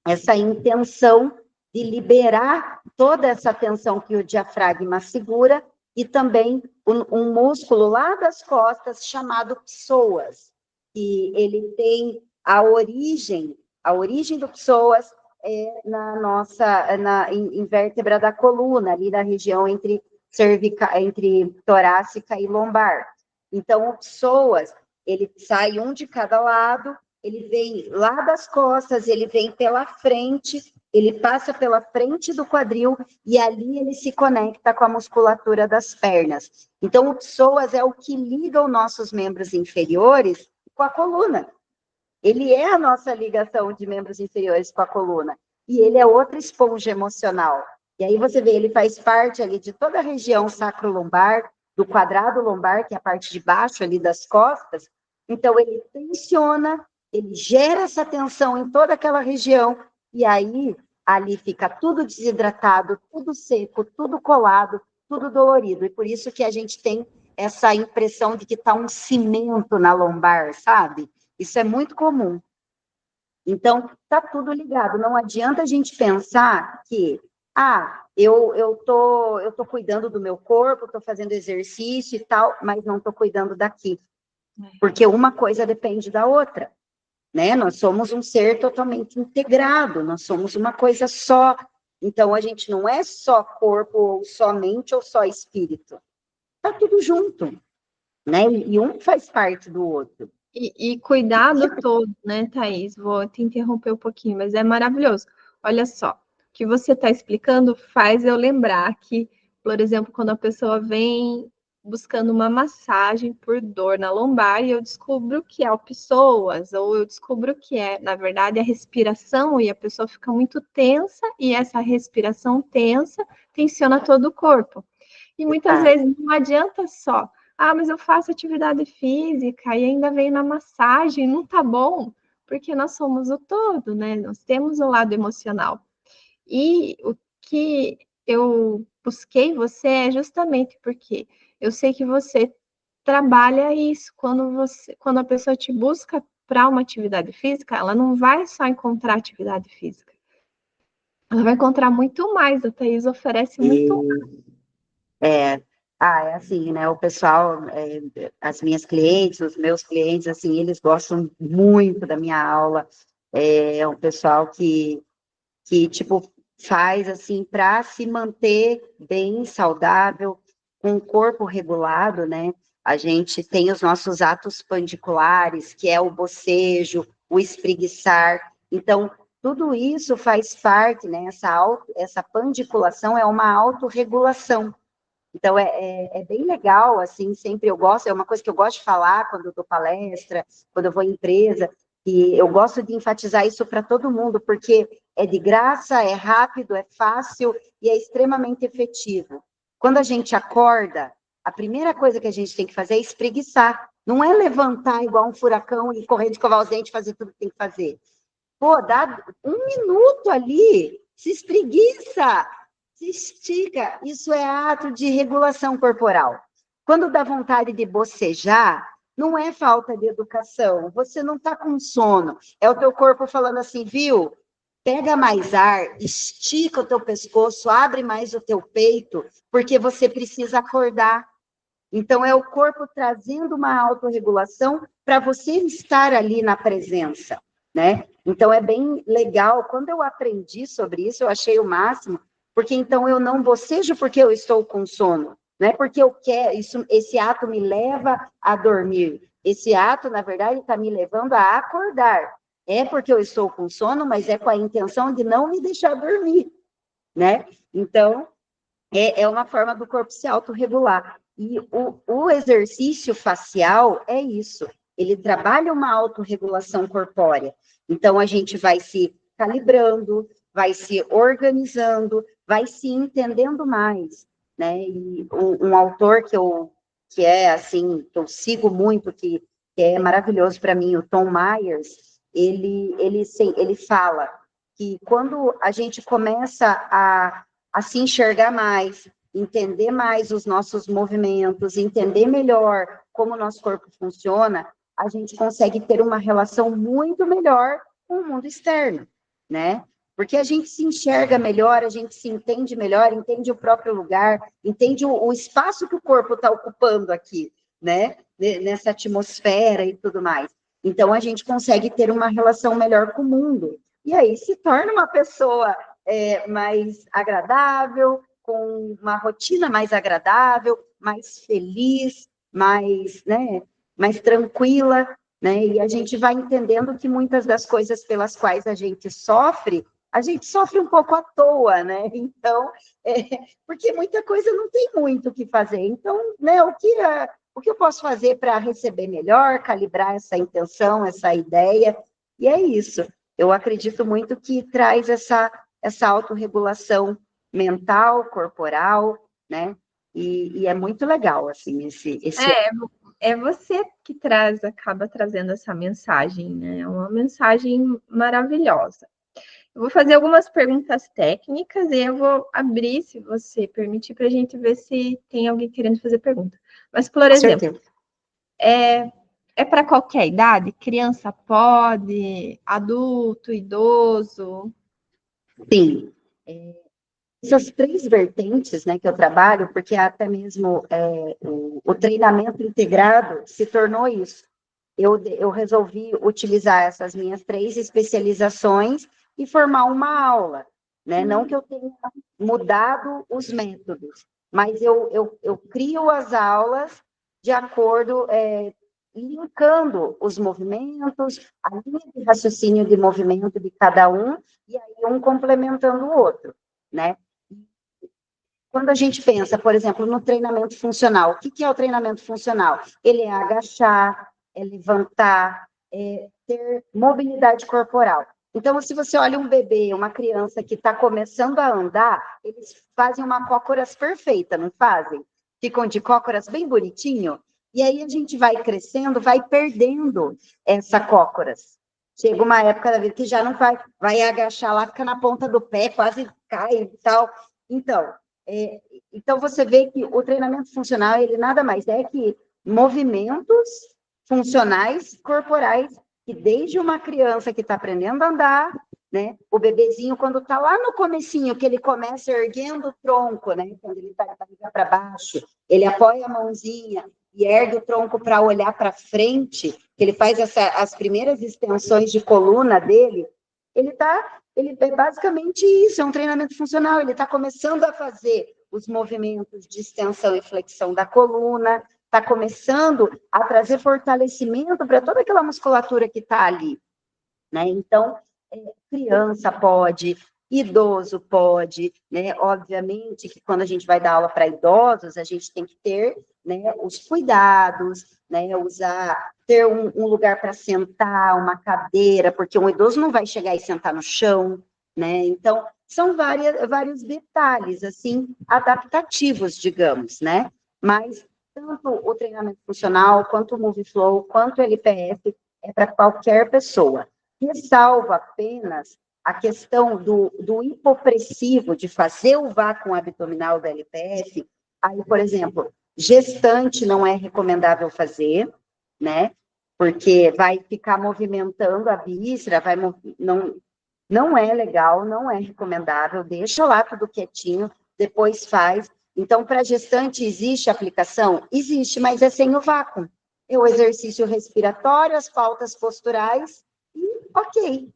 essa intenção de liberar toda essa tensão que o diafragma segura e também um músculo lá das costas chamado psoas, que ele tem a origem do psoas é em vértebra da coluna, ali na região entre torácica e lombar. Então, o psoas, ele sai um de cada lado, ele vem lá das costas, ele vem pela frente, ele passa pela frente do quadril e ali ele se conecta com a musculatura das pernas. Então, o psoas é o que liga os nossos membros inferiores com a coluna. Ele é a nossa ligação de membros inferiores com a coluna. E ele é outra esponja emocional. E aí você vê, ele faz parte ali de toda a região sacro-lombar, do quadrado lombar, que é a parte de baixo ali das costas. Então, ele tensiona, ele gera essa tensão em toda aquela região, e aí ali fica tudo desidratado, tudo seco, tudo colado, tudo dolorido. E por isso que a gente tem essa impressão de que está um cimento na lombar, sabe? Isso é muito comum. Então, está tudo ligado. Não adianta a gente pensar que, eu tô cuidando do meu corpo, estou fazendo exercício e tal, mas não estou cuidando daqui. Porque uma coisa depende da outra, né? Nós somos um ser totalmente integrado, nós somos uma coisa só. Então, a gente não é só corpo, ou só mente, ou só espírito. Está tudo junto, né? E um faz parte do outro. E cuidado todo, né, Thaís? Vou te interromper um pouquinho, mas é maravilhoso. Olha só, o que você está explicando faz eu lembrar que, por exemplo, quando a pessoa vem buscando uma massagem por dor na lombar e eu descubro que é o psoas, ou eu descubro que é, na verdade, a respiração e a pessoa fica muito tensa e essa respiração tensa tensiona todo o corpo. E muitas vezes não adianta só, mas eu faço atividade física e ainda venho na massagem, não tá bom, porque nós somos o todo, né? Nós temos o lado emocional. E o que eu busquei você é justamente porque eu sei que você trabalha isso. Quando a pessoa te busca para uma atividade física, ela não vai só encontrar atividade física. Ela vai encontrar muito mais. A Thaís oferece muito. É, é assim, né? O pessoal, as minhas clientes, os meus clientes, assim, eles gostam muito da minha aula. É um pessoal que tipo, faz assim para se manter bem saudável, com o corpo regulado, né? A gente tem os nossos atos pandiculares, que é o bocejo, o espreguiçar. Então, tudo isso faz parte, né? Essa pandiculação é uma autorregulação. Então, é bem legal, assim, sempre eu gosto, é uma coisa que eu gosto de falar quando eu dou palestra, quando eu vou em empresa, e eu gosto de enfatizar isso para todo mundo, porque é de graça, é rápido, é fácil e é extremamente efetivo. Quando a gente acorda, a primeira coisa que a gente tem que fazer é espreguiçar, não é levantar igual um furacão e correr de escovar os dentes e fazer tudo que tem que fazer. Pô, dá 1 minuto ali, se espreguiça, se estica. Isso é ato de regulação corporal. Quando dá vontade de bocejar, não é falta de educação. Você não está com sono. É o teu corpo falando assim, viu? Pega mais ar, estica o teu pescoço, abre mais o teu peito, porque você precisa acordar. Então, é o corpo trazendo uma autorregulação para você estar ali na presença, né? Então, é bem legal. Quando eu aprendi sobre isso, eu achei o máximo, porque então eu não bocejo porque eu estou com sono, não é porque eu quero, esse ato me leva a dormir. Esse ato, na verdade, está me levando a acordar. É porque eu estou com sono, mas é com a intenção de não me deixar dormir, né? Então, é uma forma do corpo se autorregular. E o exercício facial é isso. Ele trabalha uma autorregulação corpórea. Então, a gente vai se calibrando, vai se organizando, vai se entendendo mais, né? E um autor que é, assim, que eu sigo muito, que é maravilhoso para mim, o Tom Myers, ele fala que quando a gente começa a se enxergar mais, entender mais os nossos movimentos, entender melhor como o nosso corpo funciona, a gente consegue ter uma relação muito melhor com o mundo externo, né? Porque a gente se enxerga melhor, a gente se entende melhor, entende o próprio lugar, entende o espaço que o corpo está ocupando aqui, né? Nessa atmosfera e tudo mais. Então, a gente consegue ter uma relação melhor com o mundo. E aí se torna uma pessoa mais agradável, com uma rotina mais agradável, mais feliz, mais, né, mais tranquila, né? E a gente vai entendendo que muitas das coisas pelas quais a gente sofre um pouco à toa, né? Então, porque muita coisa não tem muito o que fazer. Então, né, o que eu posso fazer para receber melhor, calibrar essa intenção, essa ideia? E é isso. Eu acredito muito que traz essa autorregulação mental, corporal, né? E é muito legal, assim, esse... É você que acaba trazendo essa mensagem, né? É uma mensagem maravilhosa. Eu vou fazer algumas perguntas técnicas e eu vou abrir, se você permitir, para a gente ver se tem alguém querendo fazer pergunta. Mas, por exemplo, é para qualquer idade? Criança pode, adulto, idoso? Sim. Essas 3 vertentes, né, que eu trabalho, porque até mesmo o treinamento integrado se tornou isso. Eu resolvi utilizar essas minhas 3 especializações e formar uma aula, né? Não que eu tenha mudado os métodos, mas eu crio as aulas de acordo, linkando os movimentos, a linha de raciocínio de movimento de cada um, e aí um complementando o outro, né? Quando a gente pensa, por exemplo, no treinamento funcional, o que é o treinamento funcional? Ele é agachar, é levantar, é ter mobilidade corporal. Então, se você olha um bebê, uma criança que está começando a andar, eles fazem uma cócoras perfeita, não fazem? Ficam de cócoras bem bonitinho. E aí a gente vai crescendo, vai perdendo essa cócoras. Chega uma época da vida que já não vai agachar lá, fica na ponta do pé, quase cai e tal. Então, você vê que o treinamento funcional, ele nada mais é que movimentos funcionais corporais, que desde uma criança que está aprendendo a andar, né, o bebezinho, quando está lá no comecinho, que ele começa erguendo o tronco, né, quando ele está para baixo, ele apoia a mãozinha e ergue o tronco para olhar para frente, que ele faz as primeiras extensões de coluna dele, ele é basicamente isso, é um treinamento funcional, ele está começando a fazer os movimentos de extensão e flexão da coluna, está começando a trazer fortalecimento para toda aquela musculatura que está ali, né? Então, criança pode, idoso pode, né? Obviamente que quando a gente vai dar aula para idosos, a gente tem que ter, né, os cuidados, né, ter um lugar para sentar, uma cadeira, porque um idoso não vai chegar e sentar no chão, né? Então, são vários detalhes, assim, adaptativos, digamos, né? Mas tanto o treinamento funcional, quanto o Move Flow, quanto o LPF, é para qualquer pessoa. Ressalvo apenas a questão do hipopressivo, de fazer o vácuo abdominal da LPF. Aí, por exemplo, gestante não é recomendável fazer, né? Porque vai ficar movimentando a víscera, não é legal, não é recomendável, deixa lá tudo quietinho, depois faz. Então, para gestante, existe aplicação? Existe, mas é sem o vácuo. É o exercício respiratório, as pautas posturais, e ok,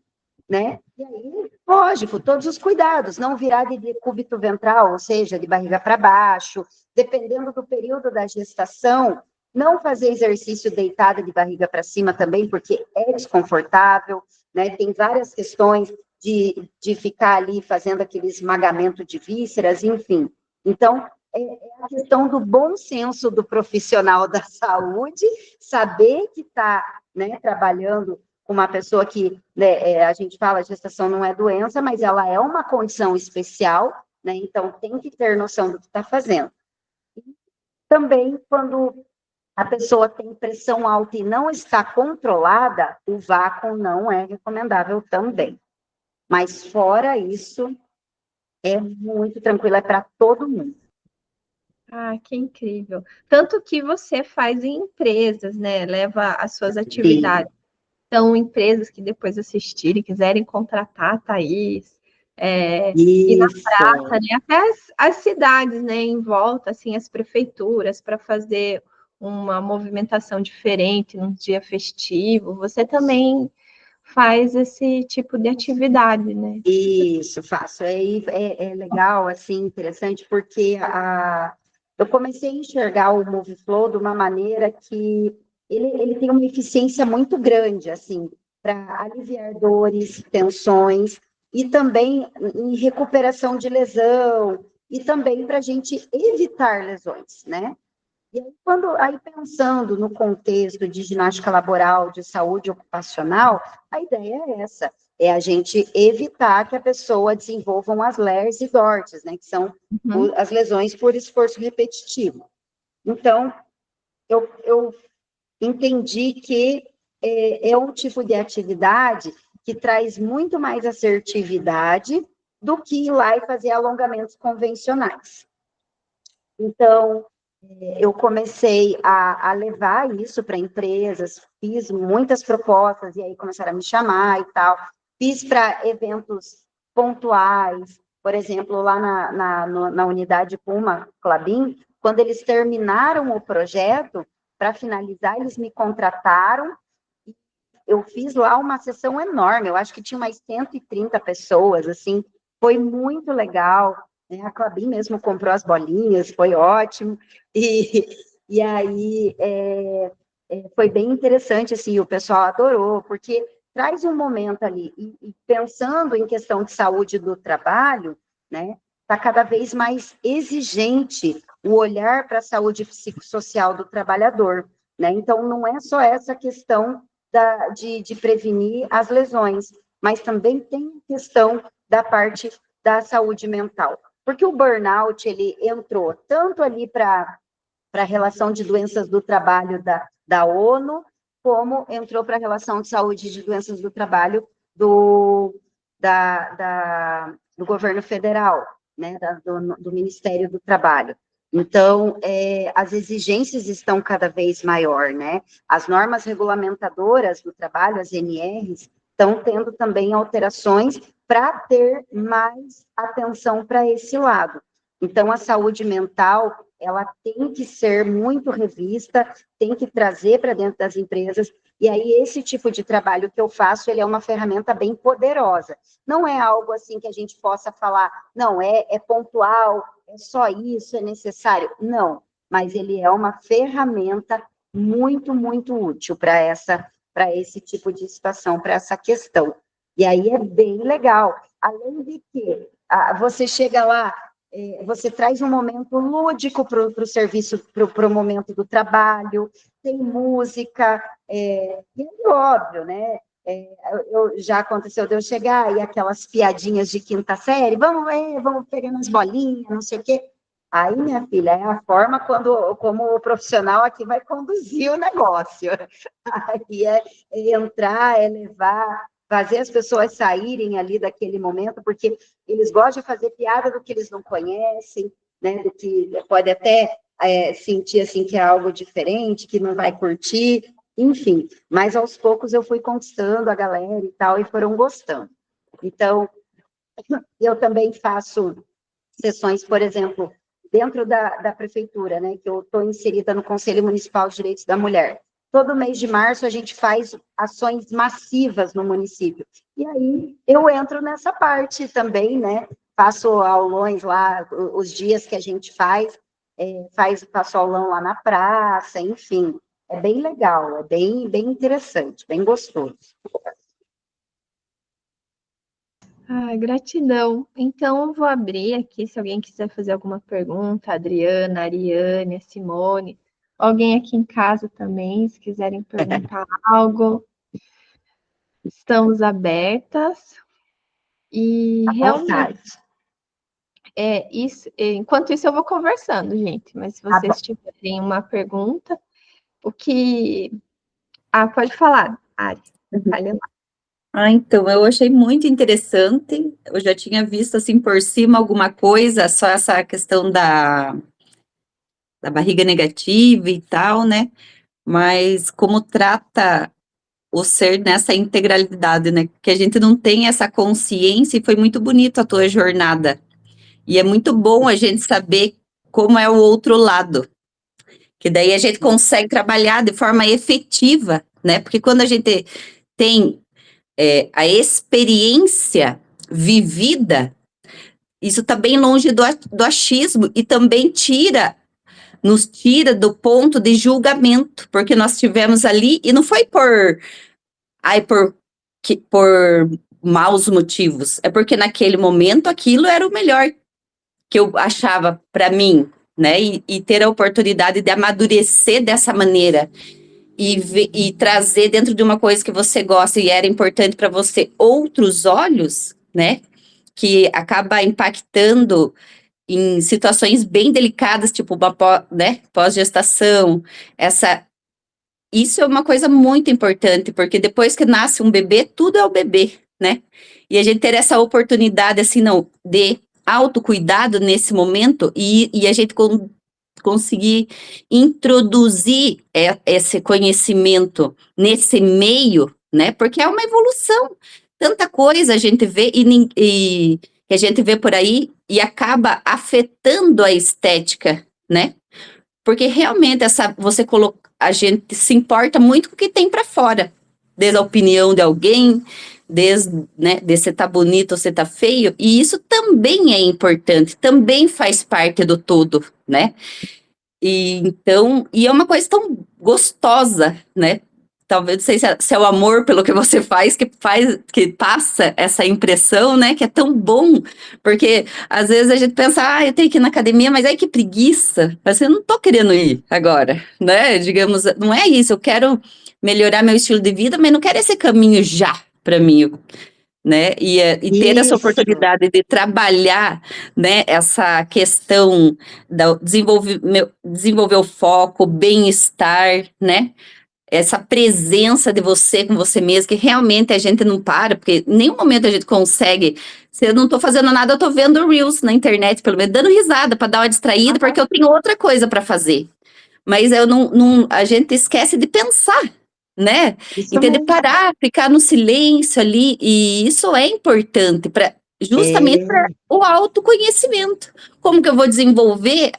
né? E aí, lógico, todos os cuidados, não virar de decúbito ventral, ou seja, de barriga para baixo, dependendo do período da gestação, não fazer exercício deitada de barriga para cima também, porque é desconfortável, né? Tem várias questões de ficar ali fazendo aquele esmagamento de vísceras, enfim. Então, é a questão do bom senso do profissional da saúde, saber que está, né, trabalhando com uma pessoa que, né, a gente fala, a gestação não é doença, mas ela é uma condição especial, né, então tem que ter noção do que está fazendo. E também, quando a pessoa tem pressão alta e não está controlada, o vácuo não é recomendável também. Mas fora isso, é muito tranquilo, é para todo mundo. Ah, que incrível. Tanto que você faz em empresas, né? Leva as suas atividades. Então, empresas que depois assistirem, quiserem contratar a Thaís, ir na praça, né? Até as cidades, né? Em volta, assim, as prefeituras, para fazer uma movimentação diferente num dia festivo. Você também faz esse tipo de atividade, né? Isso, faço. É legal, assim, interessante, porque eu comecei a enxergar o MoveFlow de uma maneira que ele tem uma eficiência muito grande, assim, para aliviar dores, tensões, e também em recuperação de lesão, e também para a gente evitar lesões, né? E aí, pensando no contexto de ginástica laboral, de saúde ocupacional, a ideia é essa, é a gente evitar que a pessoa desenvolva as LERs e DORTs, né, que são as lesões por esforço repetitivo. Então, eu entendi que é um tipo de atividade que traz muito mais assertividade do que ir lá e fazer alongamentos convencionais. Então, eu comecei a levar isso para empresas, fiz muitas propostas, e aí começaram a me chamar e tal. Fiz para eventos pontuais, por exemplo, lá na unidade Puma Klabin, quando eles terminaram o projeto, para finalizar, eles me contrataram. Eu fiz lá uma sessão enorme, eu acho que tinha mais 130 pessoas, assim, foi muito legal. A Klabin mesmo comprou as bolinhas, foi ótimo. E E aí foi bem interessante, assim, o pessoal adorou, porque traz um momento ali, e pensando em questão de saúde do trabalho, né, está cada vez mais exigente o olhar para a saúde psicossocial do trabalhador, né? Então, não é só essa questão de prevenir as lesões, mas também tem questão da parte da saúde mental. Porque o burnout, ele entrou tanto ali para a relação de doenças do trabalho da ONU, como entrou para a relação de saúde de doenças do trabalho do governo federal, né, do Ministério do Trabalho. Então, as exigências estão cada vez maior, né? As normas regulamentadoras do trabalho, as NRs, estão tendo também alterações para ter mais atenção para esse lado. Então, a saúde mental, ela tem que ser muito revista, tem que trazer para dentro das empresas, e aí esse tipo de trabalho que eu faço, ele é uma ferramenta bem poderosa. Não é algo assim que a gente possa falar, não, é pontual, é só isso, é necessário. Não, mas ele é uma ferramenta muito, muito útil para esse tipo de situação, para essa questão. E aí é bem legal. Além de que você chega lá, você traz um momento lúdico para o serviço, para o momento do trabalho, tem música, e é óbvio, né? Já aconteceu de eu chegar e aquelas piadinhas de quinta série, vamos pegando as bolinhas, não sei o quê. Aí, minha filha, é a forma como o profissional aqui vai conduzir o negócio. Aí é entrar, é levar, fazer as pessoas saírem ali daquele momento, porque eles gostam de fazer piada do que eles não conhecem, né, do que pode até sentir assim que é algo diferente, que não vai curtir, enfim. Mas aos poucos eu fui conquistando a galera e tal, e foram gostando. Então, eu também faço sessões, por exemplo, dentro da prefeitura, né, que eu estou inserida no Conselho Municipal de Direitos da Mulher. Todo mês de março a gente faz ações massivas no município. E aí eu entro nessa parte também, né? Faço aulões lá, os dias que a gente faço aulão lá na praça, enfim. É bem legal, é bem, bem interessante, bem gostoso. Gratidão. Então, eu vou abrir aqui, se alguém quiser fazer alguma pergunta, a Adriana, a Ariane, a Simone, alguém aqui em casa também, se quiserem perguntar algo, estamos abertas. E realmente, enquanto isso eu vou conversando, gente, mas se vocês tiverem uma pergunta, pode falar, Ari, fale lá. Então, eu achei muito interessante, eu já tinha visto, assim, por cima alguma coisa, só essa questão da barriga negativa e tal, né, mas como trata o ser nessa integralidade, né, que a gente não tem essa consciência, e foi muito bonito a tua jornada, e é muito bom a gente saber como é o outro lado, que daí a gente consegue trabalhar de forma efetiva, né, porque quando a gente tem a experiência vivida, isso está bem longe do achismo e também nos tira do ponto de julgamento, porque nós tivemos ali, e não foi por maus motivos, é porque naquele momento aquilo era o melhor que eu achava para mim, né, e ter a oportunidade de amadurecer dessa maneira, e trazer dentro de uma coisa que você gosta e era importante para você outros olhos, né, que acaba impactando em situações bem delicadas, tipo uma pós-gestação, isso é uma coisa muito importante, porque depois que nasce um bebê, tudo é o bebê, né, e a gente ter essa oportunidade, assim, não, de autocuidado nesse momento, e a gente conseguir introduzir esse conhecimento nesse meio, né? Porque é uma evolução. Tanta coisa a gente vê e que a gente vê por aí e acaba afetando a estética, né? Porque realmente a gente se importa muito com o que tem para fora, desde a opinião de alguém, desde, né, de se tá bonito ou se tá feio, e isso também é importante, também faz parte do todo, né? E então, e é uma coisa tão gostosa, né? Talvez, não sei se é o amor pelo que você faz, que passa essa impressão, né? Que é tão bom, porque às vezes a gente pensa, eu tenho que ir na academia, mas ai que preguiça, mas eu não tô querendo ir agora, né? Digamos, não é isso, eu quero melhorar meu estilo de vida, mas não quero esse caminho já para mim, né? E ter essa Isso. oportunidade de trabalhar, né, essa questão da desenvolver o foco, bem-estar, né? Essa presença de você com você mesmo, que realmente a gente não para, porque em nenhum momento a gente consegue. Se eu não estou fazendo nada, eu estou vendo Reels na internet, pelo menos dando risada para dar uma distraída, porque eu tenho outra coisa para fazer. Mas eu a gente esquece de pensar, né? Isso Entender, mesmo. parar, ficar no silêncio ali, e isso é importante para justamente para o autoconhecimento. Como que eu vou desenvolver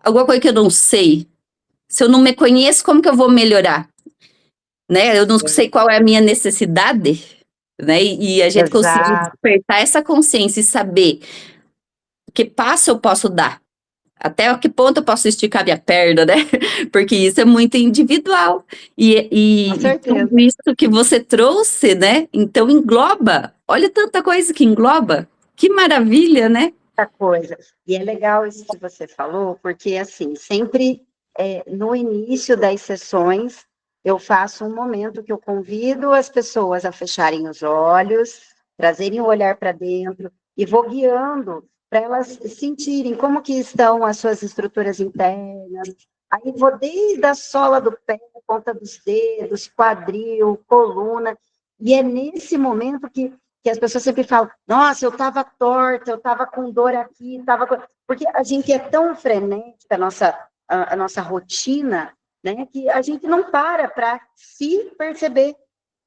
alguma coisa que eu não sei? Se eu não me conheço, como que eu vou melhorar? Né? Eu não sei qual é a minha necessidade, né? E a gente conseguir Exato. despertar essa consciência e saber que passo eu posso dar, até que ponto eu posso esticar minha perna, né? Porque isso é muito individual. Com E certeza. tudo isso que você trouxe, né? Então engloba. Olha tanta coisa que engloba. Que maravilha, né? Muita coisa. E é legal isso que você falou, porque, assim, sempre no início das sessões, eu faço um momento que eu convido as pessoas a fecharem os olhos, trazerem o olhar para dentro, e vou guiando para elas sentirem como que estão as suas estruturas internas. Aí vou desde a sola do pé, ponta dos dedos, quadril, coluna, e é nesse momento que as pessoas sempre falam, nossa, eu estava torta, eu estava com dor aqui, estava com... Porque a gente é tão frenética, a nossa rotina, né, que a gente não para se perceber,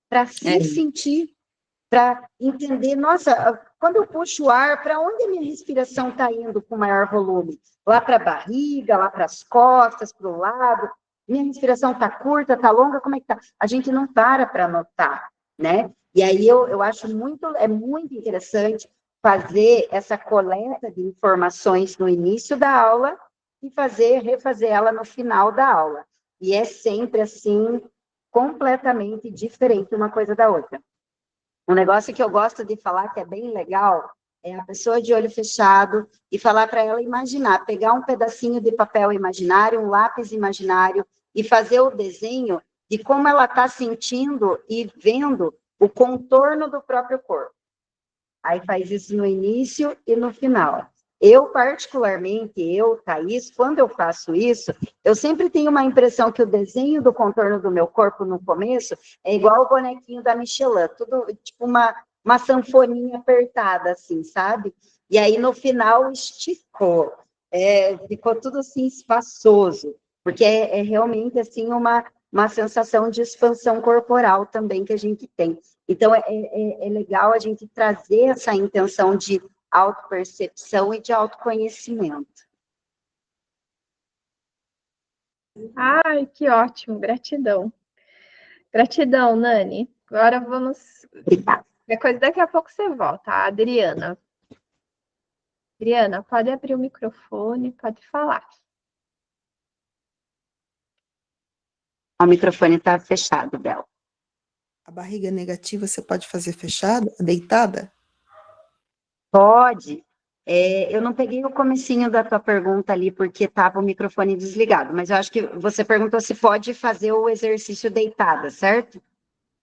para se sentir, para entender, nossa, quando eu puxo o ar, para onde a minha respiração está indo com maior volume? Lá para a barriga, lá para as costas, para o lado, minha respiração está curta, está longa, como é que está? A gente não para notar, né? E aí eu acho muito interessante fazer essa coleta de informações no início da aula e refazer ela no final da aula. E é sempre assim, completamente diferente uma coisa da outra. Um negócio que eu gosto de falar, que é bem legal, é a pessoa de olho fechado e falar para ela imaginar, pegar um pedacinho de papel imaginário, um lápis imaginário e fazer o desenho de como ela está sentindo e vendo o contorno do próprio corpo. Aí faz isso no início e no final. Eu, particularmente, Thaís, quando eu faço isso, eu sempre tenho uma impressão que o desenho do contorno do meu corpo no começo é igual o bonequinho da Michelin, tudo tipo uma sanfoninha apertada, assim, sabe? E aí, no final, esticou. Ficou tudo assim, espaçoso, porque é realmente, assim, uma sensação de expansão corporal também que a gente tem. Então, é legal a gente trazer essa intenção de autopercepção e de autoconhecimento. Ai, que ótimo, gratidão. Gratidão, Nani. Agora vamos. Obrigada. Daqui a pouco você volta, a Adriana. Adriana, pode abrir o microfone, pode falar. O microfone está fechado, Bel. A barriga negativa você pode fazer fechada, deitada? Pode. Eu não peguei o comecinho da tua pergunta ali, porque estava o microfone desligado, mas eu acho que você perguntou se pode fazer o exercício deitada, certo?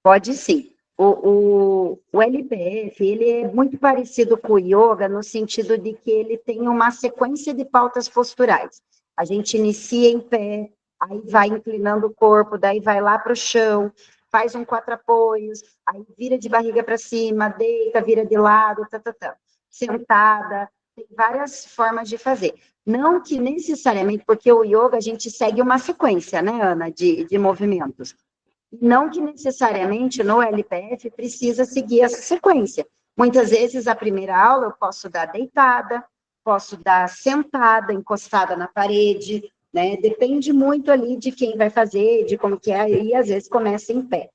Pode sim. O LPF, ele é muito parecido com o yoga no sentido de que ele tem uma sequência de pautas posturais. A gente inicia em pé, aí vai inclinando o corpo, daí vai lá para o chão, faz um 4 apoios, aí vira de barriga para cima, deita, vira de lado, sentada, tem várias formas de fazer. Não que necessariamente, porque o yoga a gente segue uma sequência, né, Ana, de movimentos. Não que necessariamente no LPF precisa seguir essa sequência. Muitas vezes a primeira aula eu posso dar deitada, posso dar sentada, encostada na parede, né? Depende muito ali de quem vai fazer, de como que é, e às vezes começa em pé,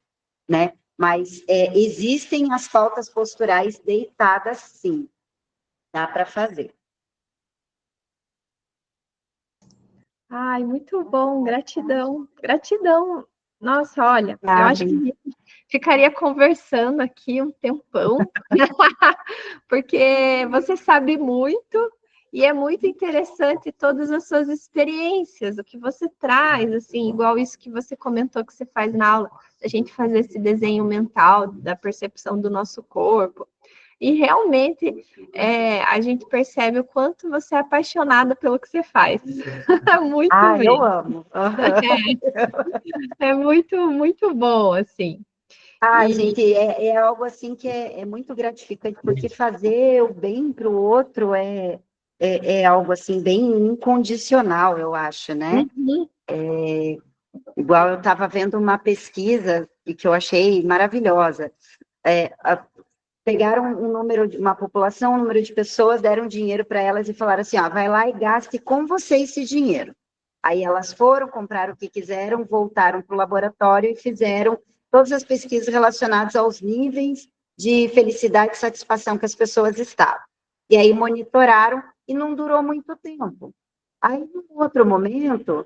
né? Mas existem as pautas posturais deitadas, sim, dá para fazer. Ai, muito bom, gratidão, gratidão. Nossa, olha, eu Nada. acho que ficaria conversando aqui um tempão, porque você sabe muito e é muito interessante todas as suas experiências, o que você traz, assim, igual isso que você comentou que você faz na aula, a gente fazer esse desenho mental da percepção do nosso corpo. E realmente a gente percebe o quanto você é apaixonada pelo que você faz. Muito Ah, eu mesmo. amo. Aham. É muito, muito bom, assim. Ah, E gente, é algo assim que é muito gratificante, porque fazer o bem para o outro é algo assim bem incondicional, eu acho, né? uhum, Igual eu estava vendo uma pesquisa e que eu achei maravilhosa. É, pegaram uma população, um número de pessoas, deram dinheiro para elas e falaram assim, ó, vai lá e gaste com você esse dinheiro. Aí elas foram, compraram o que quiseram, voltaram para o laboratório e fizeram todas as pesquisas relacionadas aos níveis de felicidade e satisfação que as pessoas estavam. E aí monitoraram e não durou muito tempo. Aí, em outro momento,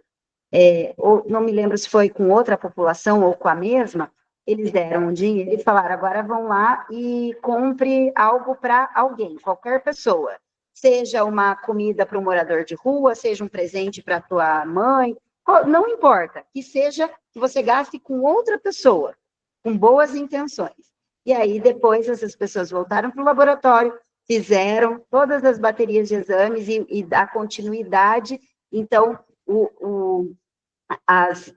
ou não me lembro se foi com outra população ou com a mesma, eles deram um dinheiro e falaram, agora vão lá e compre algo para alguém, qualquer pessoa. Seja uma comida para um morador de rua, seja um presente para tua mãe, não importa, que seja que você gaste com outra pessoa, com boas intenções. E aí, depois, essas pessoas voltaram para o laboratório, fizeram todas as baterias de exames e a continuidade. Então, as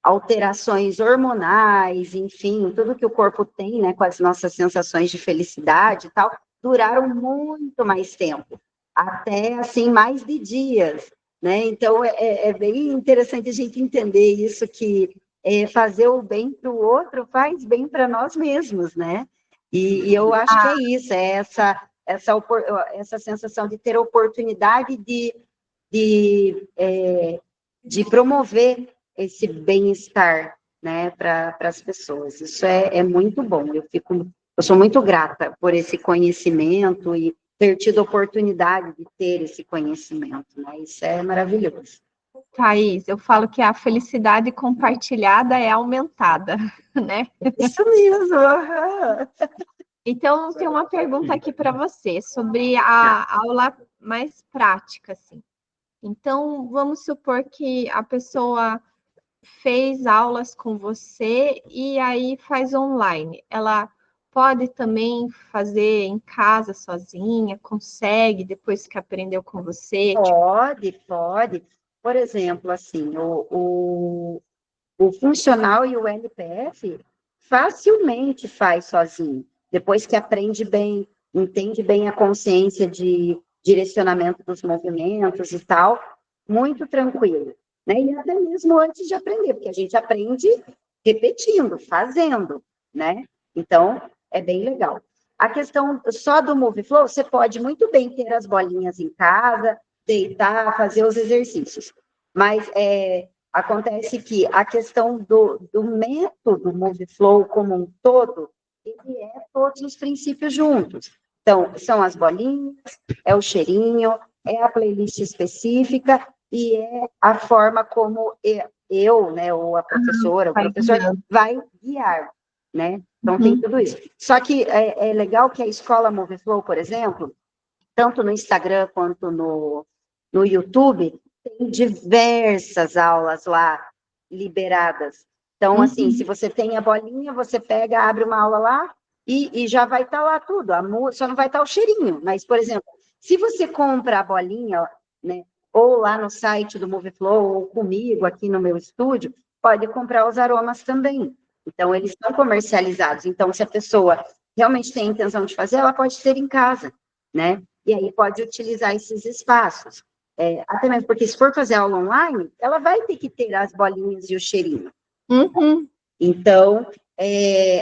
alterações hormonais, enfim, tudo que o corpo tem, né, com as nossas sensações de felicidade e tal, duraram muito mais tempo, até, assim, mais de dias, né? Então, é bem interessante a gente entender isso, que fazer o bem para o outro faz bem para nós mesmos, né? E eu acho que é isso, essa sensação de ter oportunidade de promover esse bem-estar, né, para as pessoas. Isso é muito bom. Eu sou muito grata por esse conhecimento e ter tido a oportunidade de ter esse conhecimento, né? Isso é maravilhoso. Thaís, eu falo que a felicidade compartilhada é aumentada, né? Isso mesmo. Aham. Então, tem uma pergunta aqui para você sobre a aula mais prática, assim. Então, vamos supor que a pessoa fez aulas com você e aí faz online. Ela pode também fazer em casa sozinha, consegue depois que aprendeu com você? Pode, pode. Por exemplo, assim, o funcional e o NPF facilmente faz sozinho, depois que aprende bem, entende bem a consciência de direcionamento dos movimentos e tal, muito tranquilo, né? E até mesmo antes de aprender, porque a gente aprende repetindo, fazendo, né? Então, é bem legal. A questão só do MoveFlow, você pode muito bem ter as bolinhas em casa, deitar, fazer os exercícios, mas acontece que a questão do método MoveFlow como um todo, ele é todos os princípios juntos. Então, são as bolinhas, é o cheirinho, é a playlist específica e é a forma como eu, né, ou a professora, o professor vai guiar, né? Então, tem tudo isso. Só que é legal que a escola MoveFlow, por exemplo, tanto no Instagram quanto no YouTube, tem diversas aulas lá liberadas. Então, assim, se você tem a bolinha, você pega, abre uma aula lá e já vai estar lá tudo. Só não vai estar o cheirinho. Mas, por exemplo, se você compra a bolinha, né, ou lá no site do MoveFlow, ou comigo aqui no meu estúdio, pode comprar os aromas também. Então, eles estão comercializados. Então, se a pessoa realmente tem a intenção de fazer, ela pode ter em casa, né? E aí pode utilizar esses espaços. Até mesmo porque se for fazer aula online, ela vai ter que ter as bolinhas e o cheirinho. Então,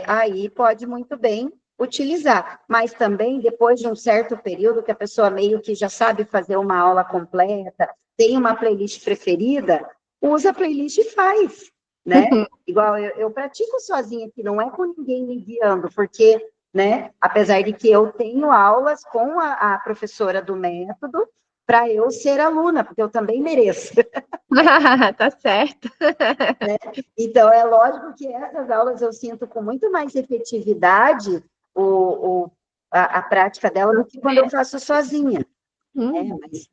aí pode muito bem utilizar. Mas também, depois de um certo período que a pessoa meio que já sabe fazer uma aula completa, tem uma playlist preferida, usa a playlist e faz, né? Igual eu pratico sozinha aqui, não é com ninguém me guiando, porque, né, apesar de que eu tenho aulas com a professora do método, para eu ser aluna, porque eu também mereço. Tá certo. Então, é lógico que essas aulas eu sinto com muito mais efetividade a prática dela do que quando eu faço sozinha. Mas,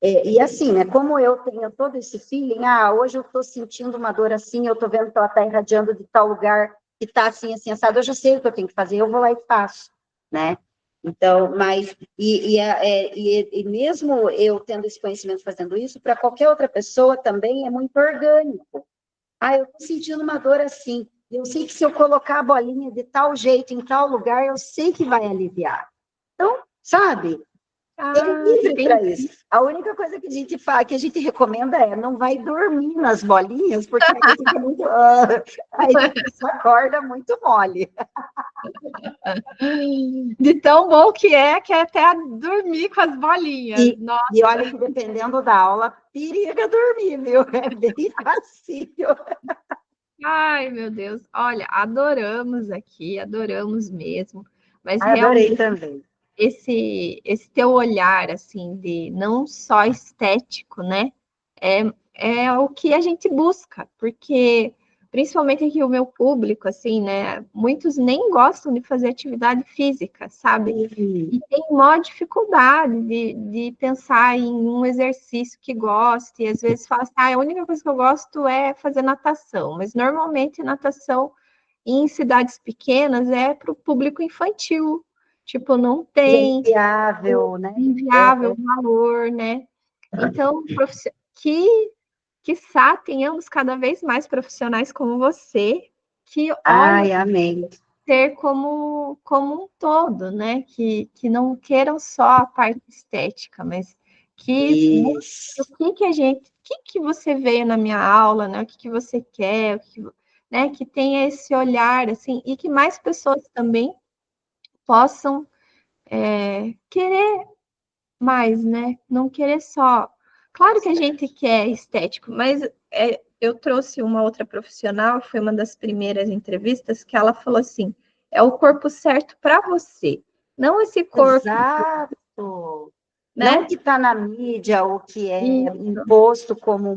e assim, né, como eu tenho todo esse feeling, hoje eu estou sentindo uma dor assim, eu estou vendo que ela está irradiando de tal lugar, que está assim, assim, assado, eu já sei o que eu tenho que fazer, eu vou lá e faço, né? Então, mas, e mesmo eu tendo esse conhecimento fazendo isso, para qualquer outra pessoa também é muito orgânico. Eu estou sentindo uma dor assim, eu sei que se eu colocar a bolinha de tal jeito, em tal lugar, eu sei que vai aliviar. Então, sabe, é livre para isso. A única coisa que a gente faz, que a gente recomenda não vai dormir nas bolinhas, porque aí fica muito. Aí você acorda muito mole. De tão bom que é até dormir com as bolinhas. E olha que dependendo da aula, periga dormir, viu? É bem fácil. Ai, meu Deus. Olha, adoramos aqui, adoramos mesmo. Mas Adorei realmente também. esse teu olhar, assim, de não só estético, né? É o que a gente busca, porque principalmente aqui o meu público, assim, né? Muitos nem gostam de fazer atividade física, sabe? E tem maior dificuldade de pensar em um exercício que goste, e às vezes fala assim, a única coisa que eu gosto é fazer natação, mas normalmente natação em cidades pequenas é para o público infantil, tipo, não tem Inviável, né? inviável valor, né? Então, quiçá tenhamos cada vez mais profissionais como você, que olham Amém. ser como um todo, né? Que não queiram só a parte estética, mas que Isso. o que você veio na minha aula, né? O que você quer, né? Que tenha esse olhar, assim, e que mais pessoas também possam querer mais, né? Não querer só. Claro que a gente quer estético, mas eu trouxe uma outra profissional, foi uma das primeiras entrevistas, que ela falou assim: é o corpo certo para você, não esse corpo, Exato. né? Não que está na mídia ou que é Isso. imposto como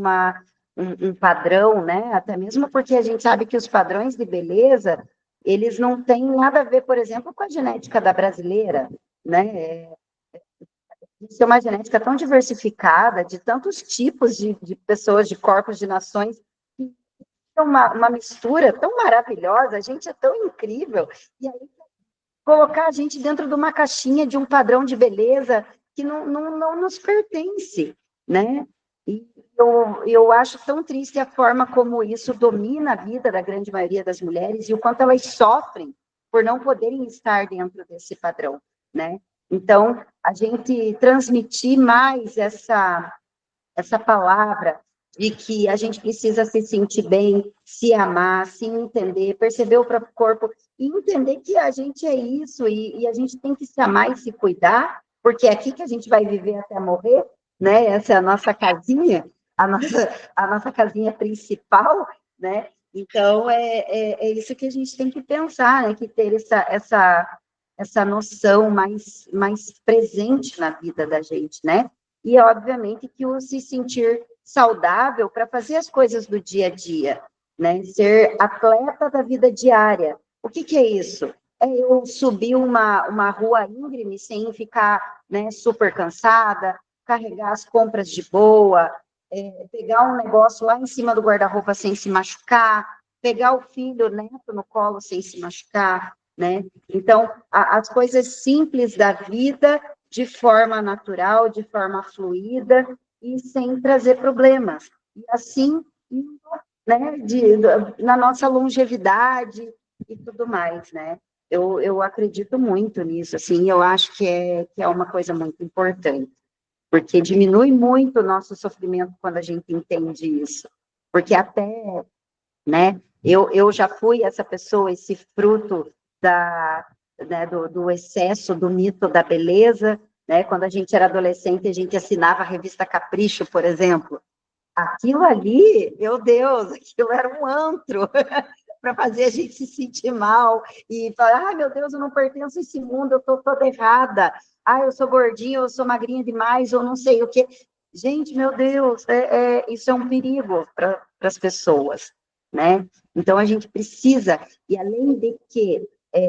um padrão, né? Até mesmo porque a gente sabe que os padrões de beleza, eles não têm nada a ver, por exemplo, com a genética da brasileira, né? Isso é uma genética tão diversificada, de tantos tipos de pessoas, de corpos, de nações, que é uma mistura tão maravilhosa, a gente é tão incrível, e aí colocar a gente dentro de uma caixinha, de um padrão de beleza que não nos pertence, né? E eu acho tão triste a forma como isso domina a vida da grande maioria das mulheres e o quanto elas sofrem por não poderem estar dentro desse padrão, né? Então, a gente transmitir mais essa palavra de que a gente precisa se sentir bem, se amar, se entender, perceber o próprio corpo e entender que a gente é isso e a gente tem que se amar e se cuidar, porque é aqui que a gente vai viver até morrer, né? Essa é a nossa casinha, a nossa casinha principal, né? Então, é isso que a gente tem que pensar, né? Que ter essa noção mais presente na vida da gente, né? E, obviamente, que o se sentir saudável para fazer as coisas do dia a dia, né? Ser atleta da vida diária. O que é isso? É eu subir uma rua íngreme sem ficar, né, super cansada, carregar as compras de boa, pegar um negócio lá em cima do guarda-roupa sem se machucar, pegar o filho, o neto no colo sem se machucar, né? Então, as coisas simples da vida de forma natural, de forma fluida e sem trazer problemas. E assim, né, na nossa longevidade e tudo mais, né? Eu acredito muito nisso, assim, eu acho que é uma coisa muito importante, porque diminui muito o nosso sofrimento quando a gente entende isso. Porque até, né, eu já fui essa pessoa, esse fruto né, do excesso do mito da beleza, né? Quando a gente era adolescente, a gente assinava a revista Capricho, por exemplo. Aquilo ali, meu Deus, aquilo era um antro para fazer a gente se sentir mal e falar, ai meu Deus, eu não pertenço a esse mundo, eu estou toda errada. eu sou gordinha, eu sou magrinha demais, ou não sei o quê. Gente, meu Deus, isso é um perigo para as pessoas, né? Então, a gente precisa, e além de que,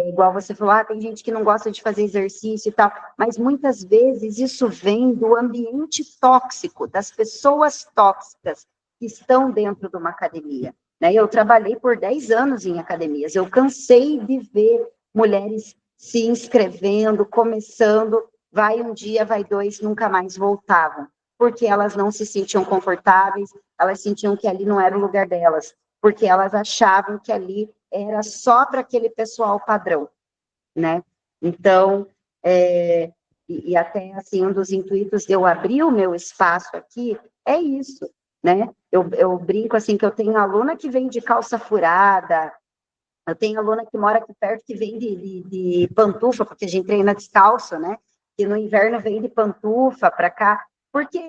igual você falou, tem gente que não gosta de fazer exercício e tal, mas muitas vezes isso vem do ambiente tóxico, das pessoas tóxicas que estão dentro de uma academia, né? Eu trabalhei por 10 anos em academias, eu cansei de ver mulheres se inscrevendo, começando, vai um dia, vai dois, nunca mais voltavam, porque elas não se sentiam confortáveis, elas sentiam que ali não era o lugar delas, porque elas achavam que ali era só para aquele pessoal padrão, né? Então, e até assim, um dos intuitos de eu abrir o meu espaço aqui é isso, né? Eu brinco assim que eu tenho aluna que vem de calça furada, eu tenho aluna que mora aqui perto que vem de pantufa, porque a gente treina descalço, né? Que no inverno vem de pantufa para cá, porque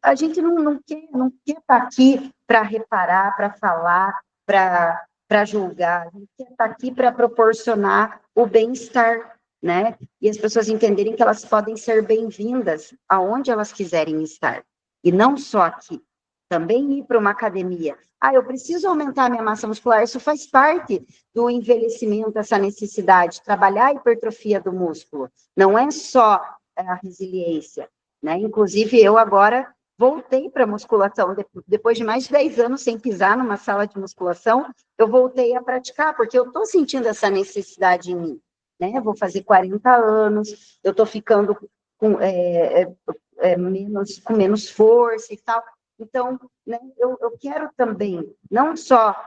a gente não quer estar aqui para reparar, para falar, para julgar, a gente quer estar aqui para proporcionar o bem-estar, né? E as pessoas entenderem que elas podem ser bem-vindas aonde elas quiserem estar, e não só aqui. Também ir para uma academia. Eu preciso aumentar a minha massa muscular, isso faz parte do envelhecimento, essa necessidade, trabalhar a hipertrofia do músculo, não é só a resiliência, né? Inclusive, eu agora voltei para a musculação, depois de mais de 10 anos sem pisar numa sala de musculação, eu voltei a praticar, porque eu estou sentindo essa necessidade em mim, né? Vou fazer 40 anos, eu estou ficando com menos força e tal. Então, né, eu quero também, não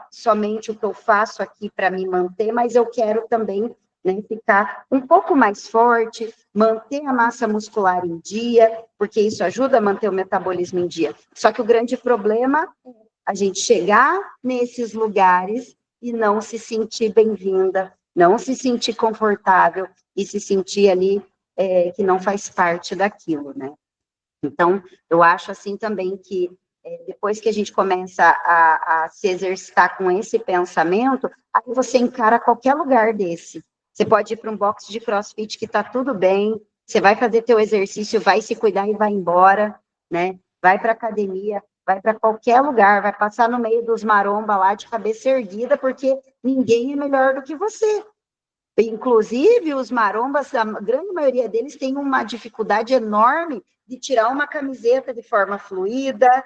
somente o que eu faço aqui para me manter, mas eu quero também, né, ficar um pouco mais forte, manter a massa muscular em dia, porque isso ajuda a manter o metabolismo em dia. Só que o grande problema é a gente chegar nesses lugares e não se sentir bem-vinda, não se sentir confortável e se sentir ali que não faz parte daquilo, né? Então, eu acho assim também que depois que a gente começa a se exercitar com esse pensamento, aí você encara qualquer lugar desse. Você pode ir para um box de crossfit que está tudo bem, você vai fazer teu exercício, vai se cuidar e vai embora, né? Vai para academia, vai para qualquer lugar, vai passar no meio dos maromba lá de cabeça erguida, porque ninguém é melhor do que você. Inclusive, os marombas, a grande maioria deles tem uma dificuldade enorme de tirar uma camiseta de forma fluida,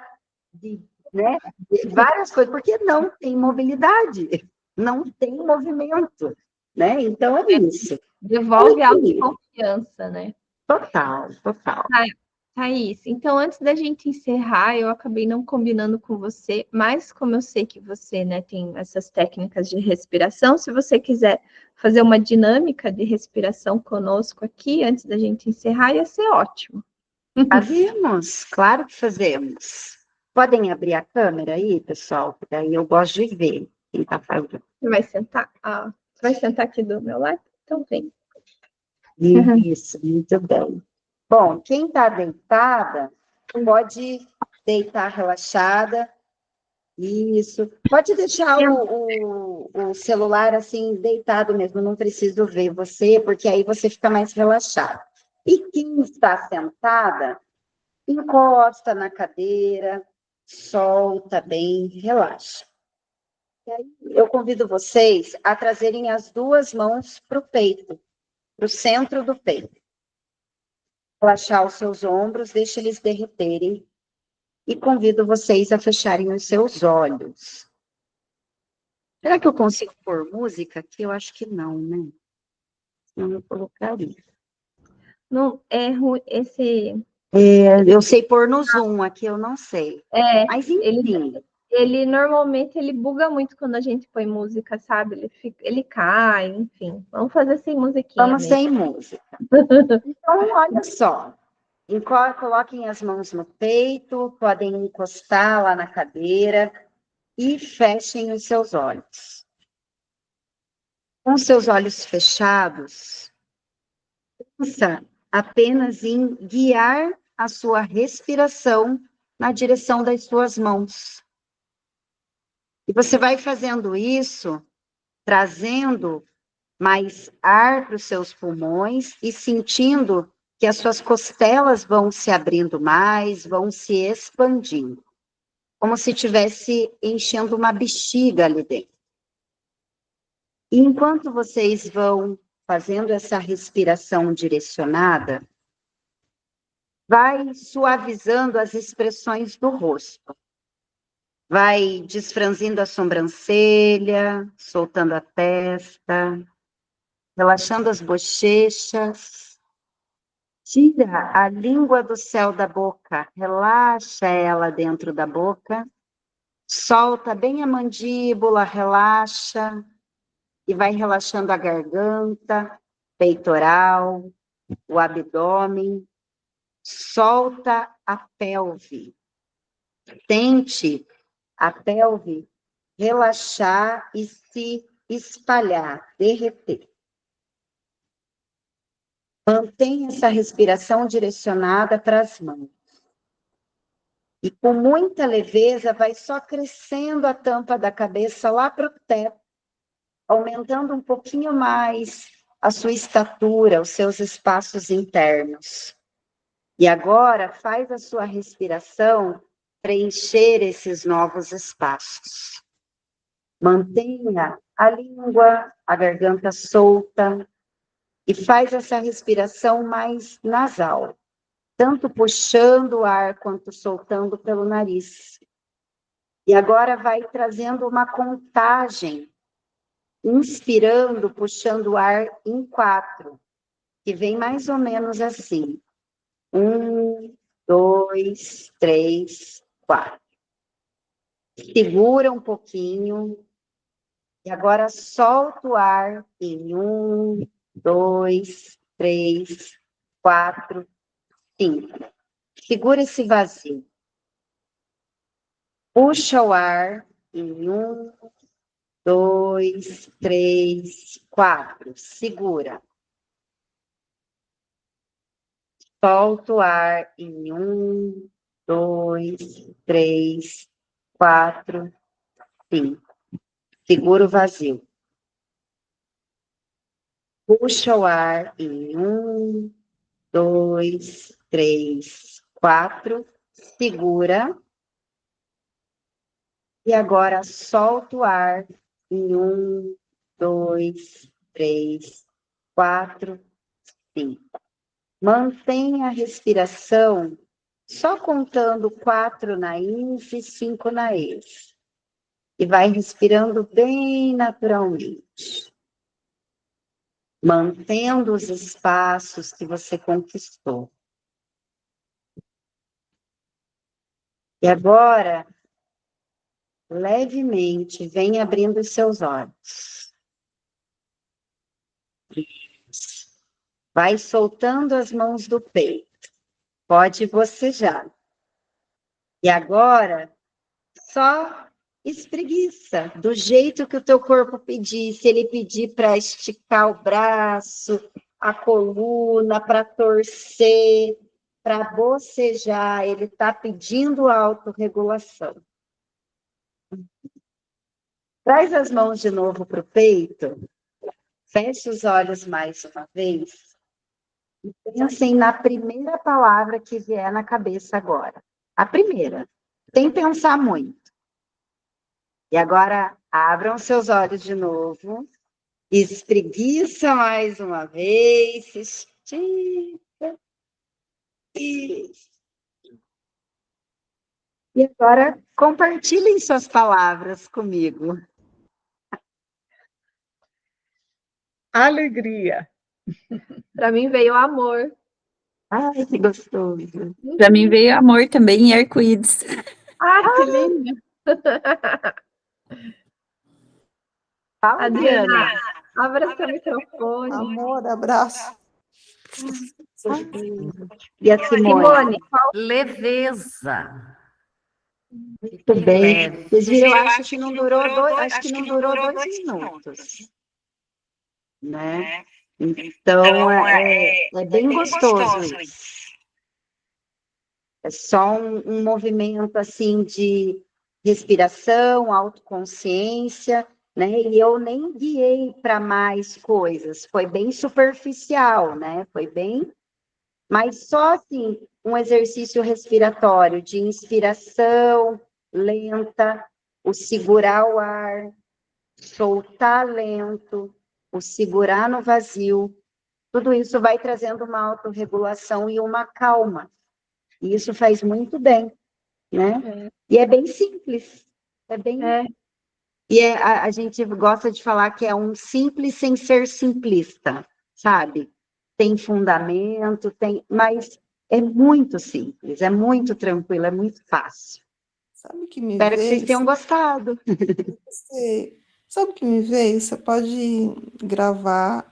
né, de várias coisas, porque não tem mobilidade, não tem movimento, né? Então, é isso. Devolve a autoconfiança, né? Total, total. Thaís, então antes da gente encerrar, eu acabei não combinando com você, mas como eu sei que você, né, tem essas técnicas de respiração, se você quiser fazer uma dinâmica de respiração conosco aqui, antes da gente encerrar, ia ser ótimo. Fazemos, claro que fazemos. Podem abrir a câmera aí, pessoal, porque aí eu gosto de ver quem está fazendo. Você vai sentar? Você vai sentar aqui do meu lado? Então vem. Isso, muito bem. Bom, quem está deitada, pode deitar relaxada. Isso. Pode deixar o celular assim, deitado mesmo, não preciso ver você, porque aí você fica mais relaxado. E quem está sentada, encosta na cadeira, solta bem, relaxa. E aí, eu convido vocês a trazerem as duas mãos para o peito, para o centro do peito. Relaxar os seus ombros, deixa eles derreterem. E convido vocês a fecharem os seus olhos. Será que eu consigo pôr música aqui? Eu acho que não, né? Senão eu colocaria. Não, é ruim, Eu sei pôr no Zoom, aqui eu não sei. Mas enfim. Ele normalmente ele buga muito quando a gente põe música, sabe? Ele cai, enfim. Vamos fazer sem musiquinha Vamos mesmo. sem música. Então, olha só. Coloquem as mãos no peito, podem encostar lá na cadeira e fechem os seus olhos. Com seus olhos fechados, pensa apenas em guiar a sua respiração na direção das suas mãos. E você vai fazendo isso, trazendo mais ar para os seus pulmões e sentindo que as suas costelas vão se abrindo mais, vão se expandindo, como se estivesse enchendo uma bexiga ali dentro. E enquanto vocês vão fazendo essa respiração direcionada, vai suavizando as expressões do rosto. Vai desfranzindo a sobrancelha, soltando a testa, relaxando as bochechas. Tira a língua do céu da boca, relaxa ela dentro da boca. Solta bem a mandíbula, relaxa. E vai relaxando a garganta, peitoral, o abdômen. Solta a pelve. Tente a pelve relaxar e se espalhar, derreter. Mantenha essa respiração direcionada para as mãos. E com muita leveza, vai só crescendo a tampa da cabeça lá para o teto, aumentando um pouquinho mais a sua estatura, os seus espaços internos. E agora, faz a sua respiração preencher esses novos espaços. Mantenha a língua, a garganta solta e faz essa respiração mais nasal, tanto puxando o ar quanto soltando pelo nariz. E agora vai trazendo uma contagem, inspirando, puxando o ar em 4, que vem mais ou menos assim. 1, 2, 3, 4. Segura um pouquinho. E agora solta o ar em 1, 2, 3, 4, 5. Segura esse vazio. Puxa o ar em 1, 2, 3, 4. Segura. Solta o ar em 1, 2, 3, 4, 5. Segura o vazio. Puxa o ar em 1, 2, 3, 4. Segura. E agora solta o ar em 1, 2, 3, 4, 5. Mantenha a respiração só contando 4 na ins e 5 na ex. E vai respirando bem naturalmente. Mantendo os espaços que você conquistou. E agora, levemente, vem abrindo os seus olhos. Vai soltando as mãos do peito. Pode bocejar. E agora, só espreguiça, do jeito que o teu corpo pedir. Se ele pedir para esticar o braço, a coluna, para torcer, para bocejar, ele está pedindo autorregulação. Traz as mãos de novo para o peito. Feche os olhos mais uma vez. E pensem na primeira palavra que vier na cabeça agora. A primeira. Sem pensar muito. E agora, abram seus olhos de novo. Espreguiça mais uma vez. Se estica. Isso. E agora, compartilhem suas palavras comigo. Alegria. Para mim veio amor. Ai, que gostoso. Para mim veio amor também e arco-íris. Ah, que lindo. Adriana, abra seu microfone. Amor, abraço. E a Simone? Leveza. Muito bem. Vocês viram, acho que não durou 2 minutos. Né? Então, é bem gostoso isso. É só um movimento, assim, de respiração, autoconsciência, né? E eu nem guiei para mais coisas. Foi bem superficial, né? Foi bem Mas só assim, um exercício respiratório de inspiração lenta, o segurar o ar, soltar lento, o segurar no vazio, tudo isso vai trazendo uma autorregulação e uma calma. E isso faz muito bem, né? E é bem simples. É bem. E a gente gosta de falar que é um simples sem ser simplista, sabe? Tem fundamento, mas é muito simples, é muito tranquilo, é muito fácil. Sabe o que me Espero que vocês veio? tenham gostado. Sabe o que me veio? Você pode gravar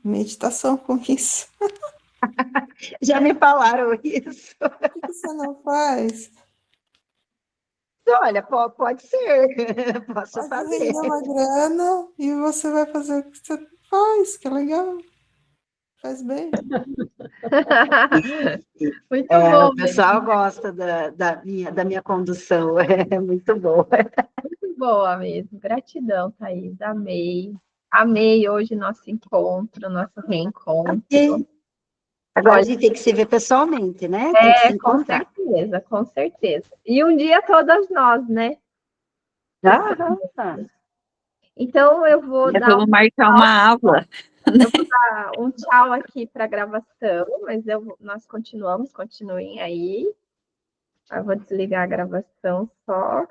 meditação com isso. Já me falaram isso. Por que você não faz? Olha, pode ser, posso Pode fazer. render uma grana e você vai fazer o que você faz, que é legal. Faz bem. Muito bom, O pessoal gosta da minha condução, é muito boa. muito boa mesmo. Gratidão, Thaís. Amei. Amei hoje nosso encontro, nosso reencontro. Agora a Olha, gente tem que se ver pessoalmente, né? Tem que se com encontrar. certeza, com certeza. E um dia todas nós, né? Então eu vou dar Vamos marcar uma aula. um tchau aqui para a gravação, mas nós continuem aí. Eu vou desligar a gravação só.